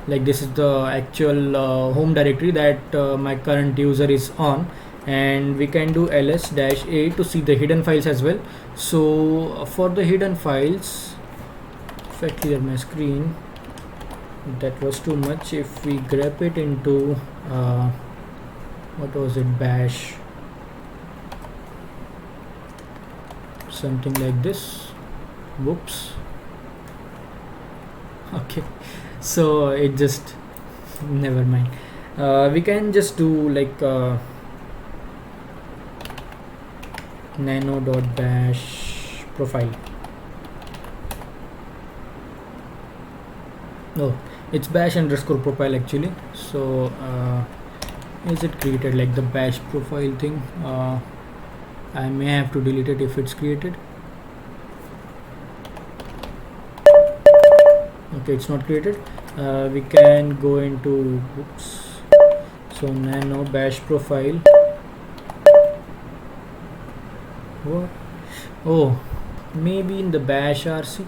like this is the actual home directory that my current user is on, and we can do ls-a to see the hidden files as well. So for the hidden files, if I clear my screen, that was too much. If we grab it into what was it, bash, something like this. Whoops. Okay, so it just, never mind. We can just do like nano.bash profile. No, it's bash underscore profile actually. So is it created like the bash profile thing? I may have to delete it if it's created. Okay, it's not created. We can go into, oops, so nano bash profile. What? Oh, maybe in the bash rc.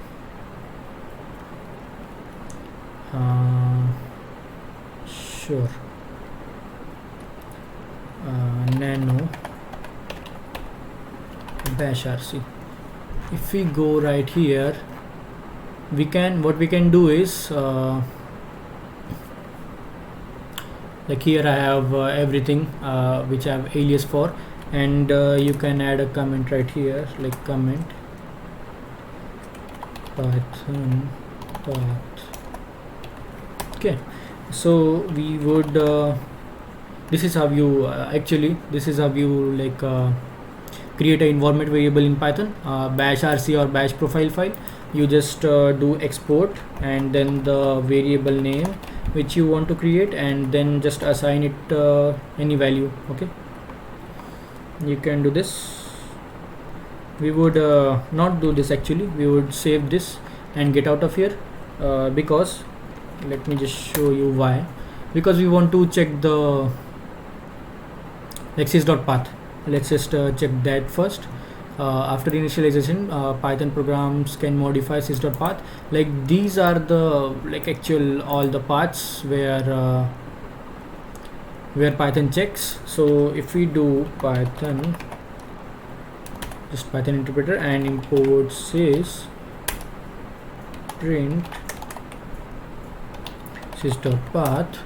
Sure. Nano bash rc. If we go right here, we can, what we can do is like here I have everything which I have alias for, and you can add a comment right here, like comment Python path. Okay, so we would this is how you actually, this is how you like create an environment variable in Python, bash rc or bash profile file. You just do export and then the variable name which you want to create, and then just assign it any value. Okay, you can do this. We would not do this actually. We would save this and get out of here, because let me just show you why. Because we want to check the sys.path. Let's just check that first. After initialization, Python programs can modify sys.path. Like these are the actual all the paths where Python checks. So if we do Python, just Python interpreter and import sys print sys.path,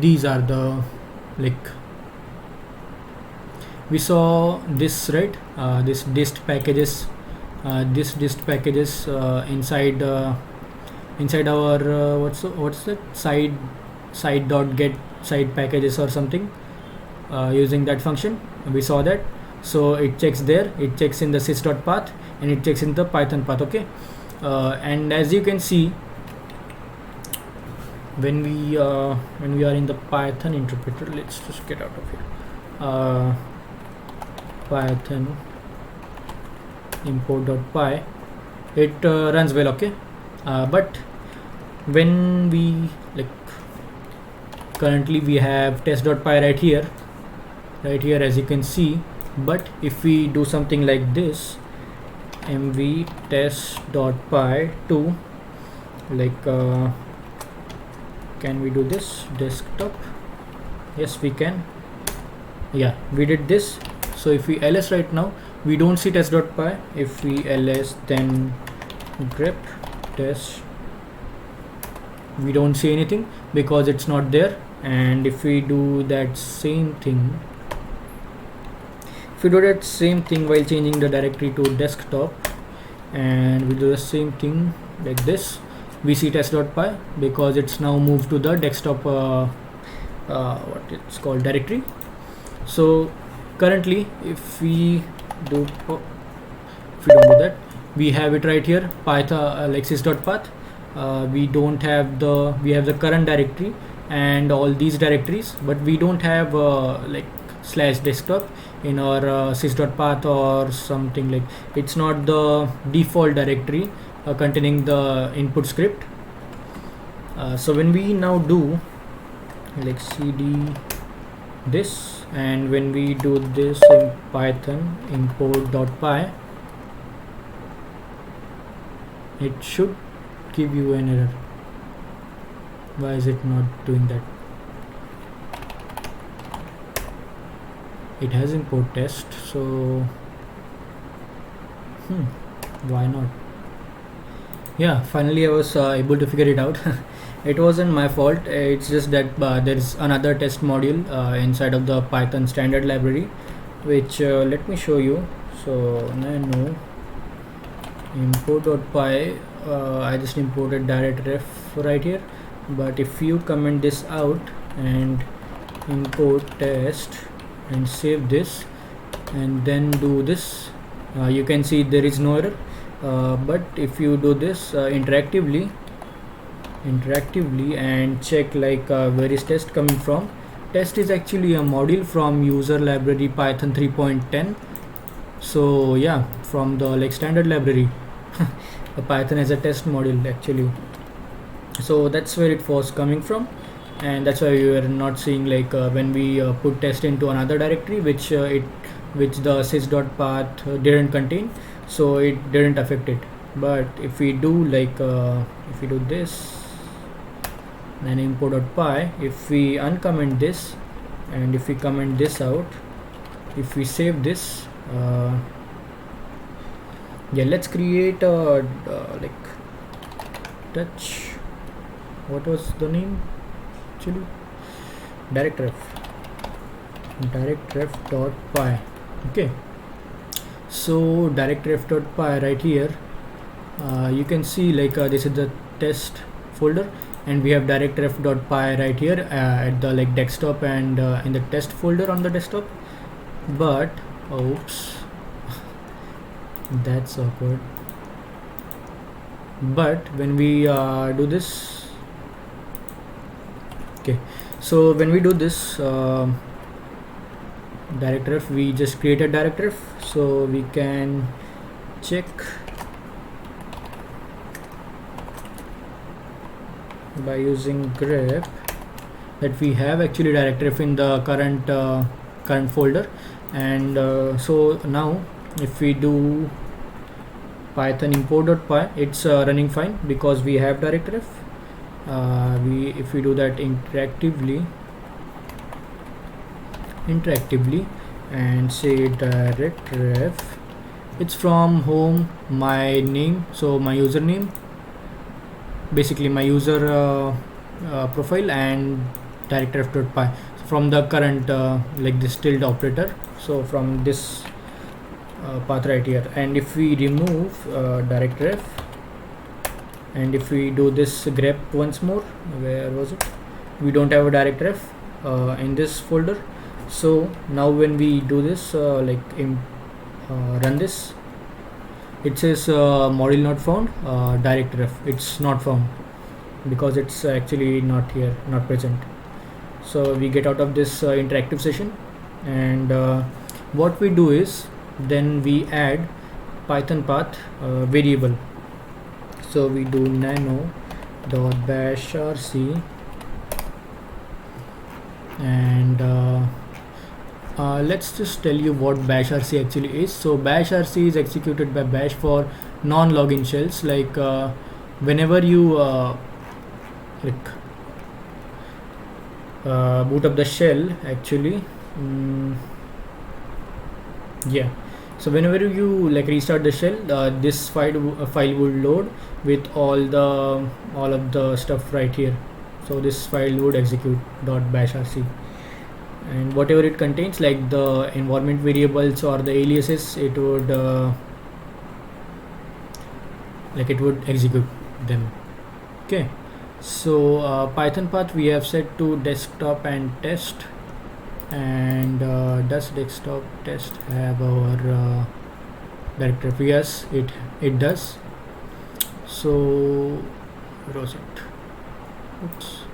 these are the we saw this, right? This dist packages, inside our what's that side dot get side packages or something, using that function. We saw that. So it checks there, it checks in the sys.path, and it checks in the Python path. Okay, and as you can see, when we are in the Python interpreter, let's just get out of here. Python import.py, it runs well. Okay, but when we currently we have test.py right here as you can see. But if we do something like this, mv test.py to can we do this desktop? Yes, we can. Yeah, we did this. So if we ls right now, we don't see test.py. If we ls then grep test, we don't see anything because it's not there. And if we do that same thing, while changing the directory to desktop, and we do the same thing like this, we see test.py because it's now moved to the desktop what it's called directory. So currently if we don't do that, we have it right here, Python sys.path. We have the current directory and all these directories, but we don't have /desktop in our sys.path or something. It's not the default directory containing the input script. So when we now do cd this, and when we do this in Python import.py, it should give you an error. Why is it not doing that? It has import test, so why not? Yeah, finally I was able to figure it out. It wasn't my fault. It's just that there is another test module inside of the Python standard library, which let me show you. So nano import.py, I just imported direct ref right here. But if you comment this out and import test and save this and then do this, you can see there is no error. But if you do this interactively and check where is test coming from, test is actually a module from user library Python 3.10. so yeah, from the standard library. Python has a test module actually, so that's where it was coming from, and that's why we were not seeing when we put test into another directory which the sys.path didn't contain, so it didn't affect it. But if we do if we do this and import.py, if we uncomment this and if we comment this out, if we save this, yeah, let's create a touch, what was the name actually, directref.py. Okay, so directref.py right here, you can see this is the test folder, and we have directref.py right here at the desktop and in the test folder on the desktop. But Oops, that's awkward. But when we do this, okay, so when we do this directref, we just create a directref, so we can check by using grep that we have actually directref in the current folder. And so now if we do python import.py, it's running fine because we have directref. If we do that interactively and say directref, it's from home, my name, so my username, basically my user profile, and directref.py from the current like this tilde operator, so from this path right here. And if we remove directref and if we do this grep once more, where was it? We don't have a directref in this folder. So now when we do this run this, it says module not found, directref, it's not found because it's actually not here, not present. So we get out of this interactive session, and what we do is then we add python path variable. So we do nano.bashrc, and let's just tell you what bashrc actually is. So bashrc is executed by bash for non-login shells, like whenever you boot up the shell actually. Yeah, so whenever you restart the shell, this file would load with all of the stuff right here. So this file would execute .bashrc, and whatever it contains, like the environment variables or the aliases, it would execute them. Okay, so python path we have set to desktop and test. And does desktop test have our directory? Yes, it does. So where was it? Oops,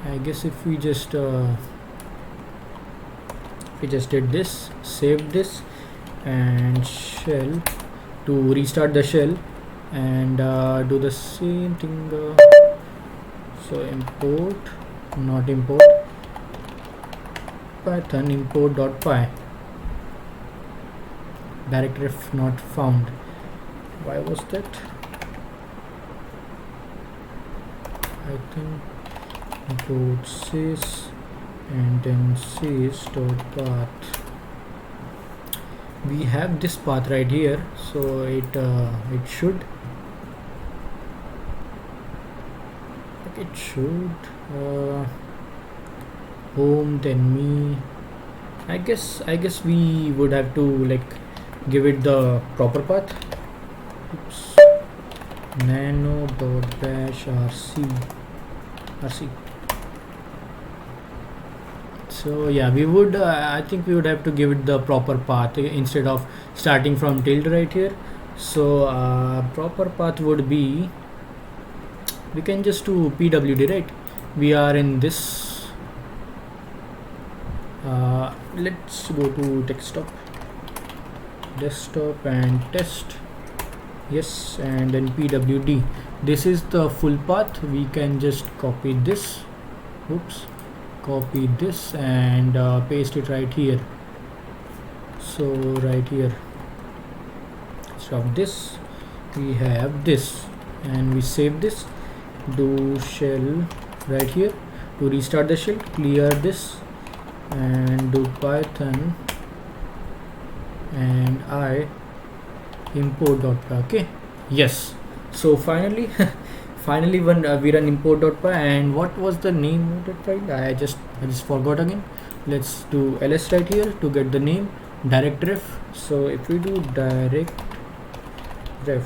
I guess if we just did this, saved this, and shell to restart the shell, and do the same thing. So import, not import, python import.py, directref not found. Why was that? Python import sys and then sys.path. We have this path right here, so it should home, then me. I guess we would have to give it the proper path. Oops. nano.bashrc. So yeah, we would I think we would have to give it the proper path instead of starting from tilde right here. So proper path would be, we can just do pwd, right? We are in this. Let's go to desktop and test. Yes, and then pwd. This is the full path. We can just copy this. Oops, copy this and paste it right here. So right here, so this we have this, and we save this. Do shell right here to restart the shell. Clear this and do python and I import.py. Okay, yes. So finally when we run import.py, and what was the name of that file? I just forgot again. Let's do ls right here to get the name, directref. So if we do directref,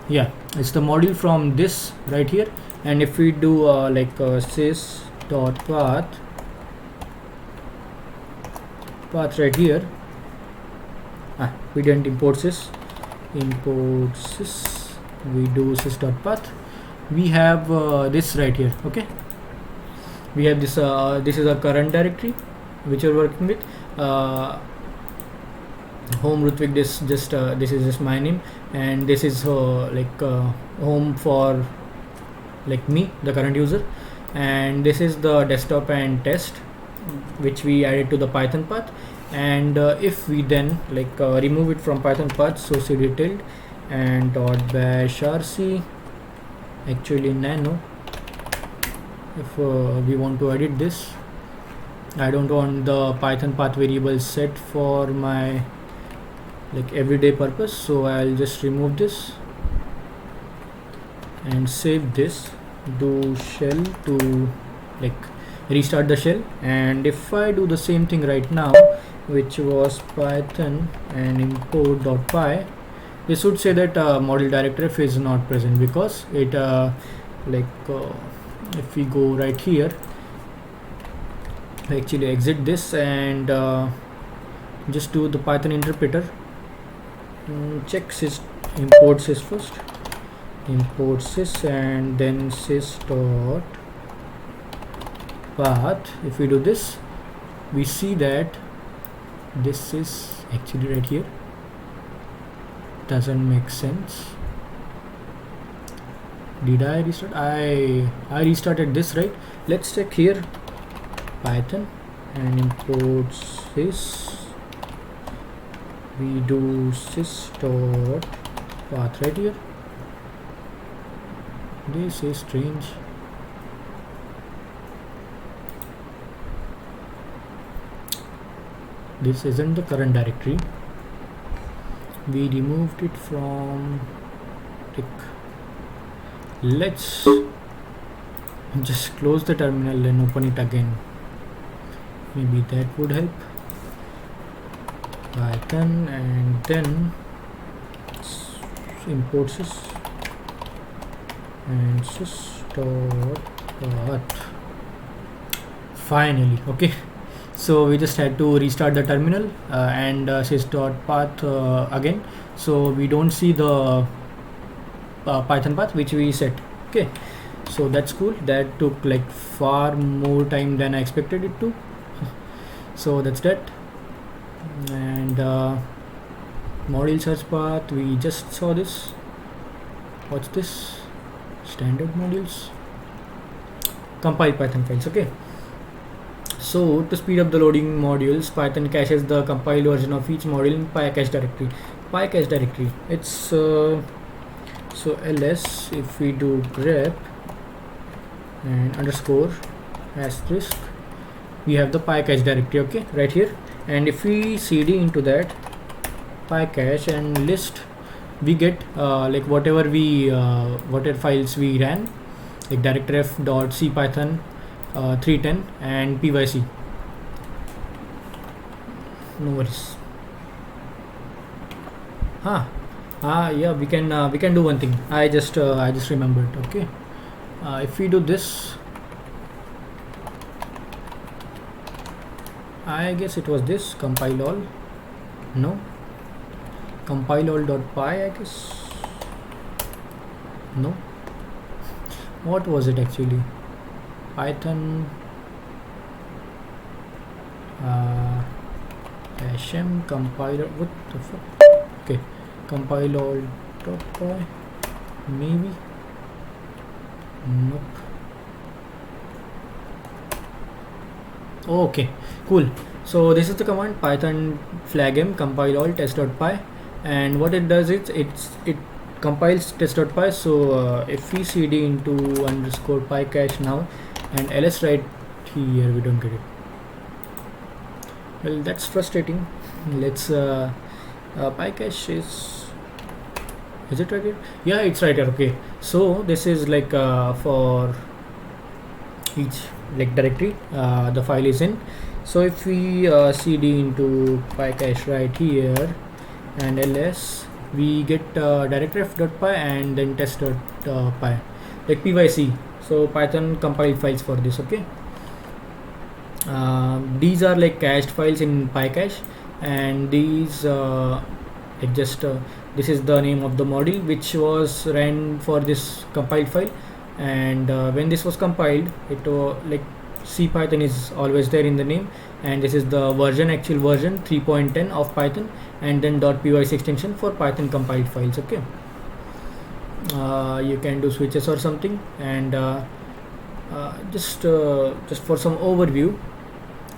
yeah, it's the module from this right here. And if we do sys.path, path right here. We didn't import sys. Import sys. We do sys.path. We have this right here. Okay, we have this. This is our current directory which we're working with. Home Rutvik. This is just my name, and this is home for like me, the current user, and this is the desktop and test which we added to the Python path. And if we then remove it from Python path, so cd tilde and .bash rc, actually nano, if we want to edit this, I don't want the Python path variable set for my everyday purpose, so I'll just remove this and save this. Do shell to restart the shell, and if I do the same thing right now, which was Python and import.py, this would say that module directory is not present, because it if we go right here, actually exit this and just do the Python interpreter, check sys, import sys first, import sys and then sys dot path. If we do this, we see that this is actually right here. Doesn't make sense. Did I restart? I restarted this, right? Let's check here. Python and import sys. We do sys dot path right here. This is strange. This isn't the current directory. We removed it from let's just close the terminal and open it again. Maybe that would help. Python and then import sys and sys dot path. Finally, okay. So we just had to restart the terminal and sys.path again, so we don't see the Python path which we set. Okay, so that's cool. That took far more time than I expected it to. So that's that. And module search path, we just saw this. What's this? Standard modules, compile Python files. Okay, so to speed up the loading modules, Python caches the compiled version of each module in PyCache directory. PyCache directory, it's so ls, if we do grep and underscore asterisk, we have the PyCache directory, okay, right here. And if we cd into that PyCache and list, we get whatever files we ran, like directref.cpython 310 and pyc. No worries. Yeah, we can do one thing. I just remembered. Okay, if we do this, I guess it was this compile all. No, compile all.py, I guess. No, what was it actually? Python hashem compiler, what the fuck? Okay, compile all.py, maybe. Nope. Okay, cool. So this is the command python flagm compile all test.py, and what it does is it compiles test.py. So if we cd into underscore pycache now and ls right here, we don't get it. Well, that's frustrating. Let's pycache is it right here? Yeah, it's right here. Okay, so this is for each directory the file is in. So if we cd into pycache right here and ls, we get directref.py and then test.py, pyc. So Python compiled files for this. Okay, These are like cached files in PyCache, and these it just this is the name of the module which was ran for this compiled file. And when this was compiled, it like CPython is always there in the name, and this is the version, actual version 3.10 of Python, and then .py extension for Python compiled files. Okay, you can do switches or something. And just for some overview,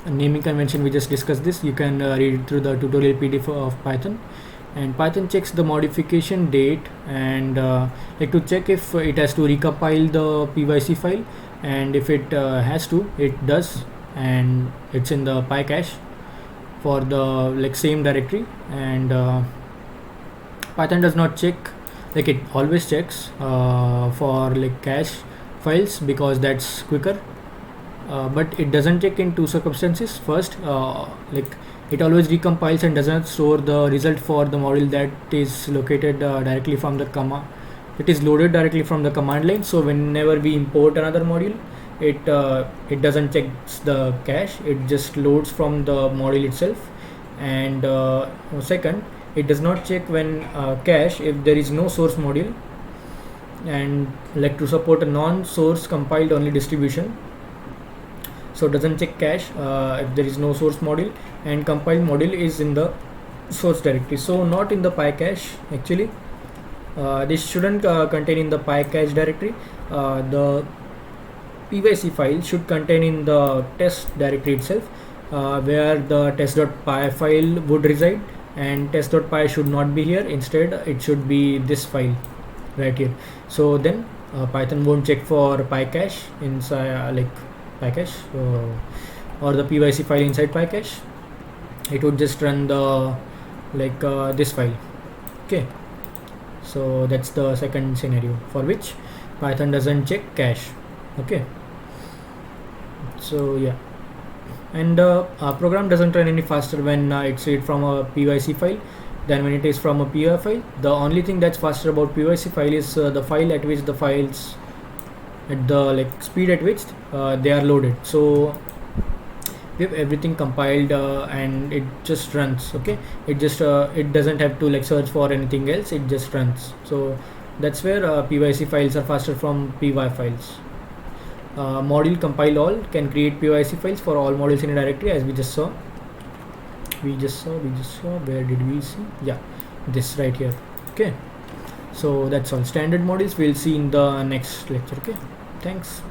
naming convention, we just discussed this. You can read it through the tutorial PDF of Python. And Python checks the modification date, and like to check if it has to recompile the pyc file, and if it has to, it does, and it's in the PyCache for the like same directory. And Python does not check, like it always checks for like cache files because that's quicker, but it doesn't check in two circumstances. First, like it always recompiles and doesn't store the result for the module that is located directly from the command. It is loaded directly from the command line. So whenever we import another module, it doesn't check the cache. It just loads from the module itself. And second, it does not check when cache if there is no source module, and like to support a non-source compiled only distribution. So it doesn't check cache if there is no source module, and compiled module is in the source directory, so not in the PyCache actually. This shouldn't contain in the PyCache directory. The pyc file should contain in the test directory itself, where the test.py file would reside, and test.py should not be here. Instead, it should be this file right here. So then Python won't check for PyCache inside like PyCache or the pyc file inside PyCache. It would just run the like this file. Okay, so that's the second scenario for which Python doesn't check cache. Okay, so yeah, and our program doesn't run any faster when it's read from a pyc file than when it is from a py file. The only thing that's faster about pyc file is the file at which the files, at the like speed at which they are loaded. So we have everything compiled and it just runs. Okay, it just it doesn't have to like search for anything else, it just runs. So that's where pyc files are faster from py files. Module compile all can create pyc files for all modules in a directory, as we just saw. Where did we see? Yeah, this right here. Okay, so that's all. Standard modules we'll see in the next lecture. Okay, thanks.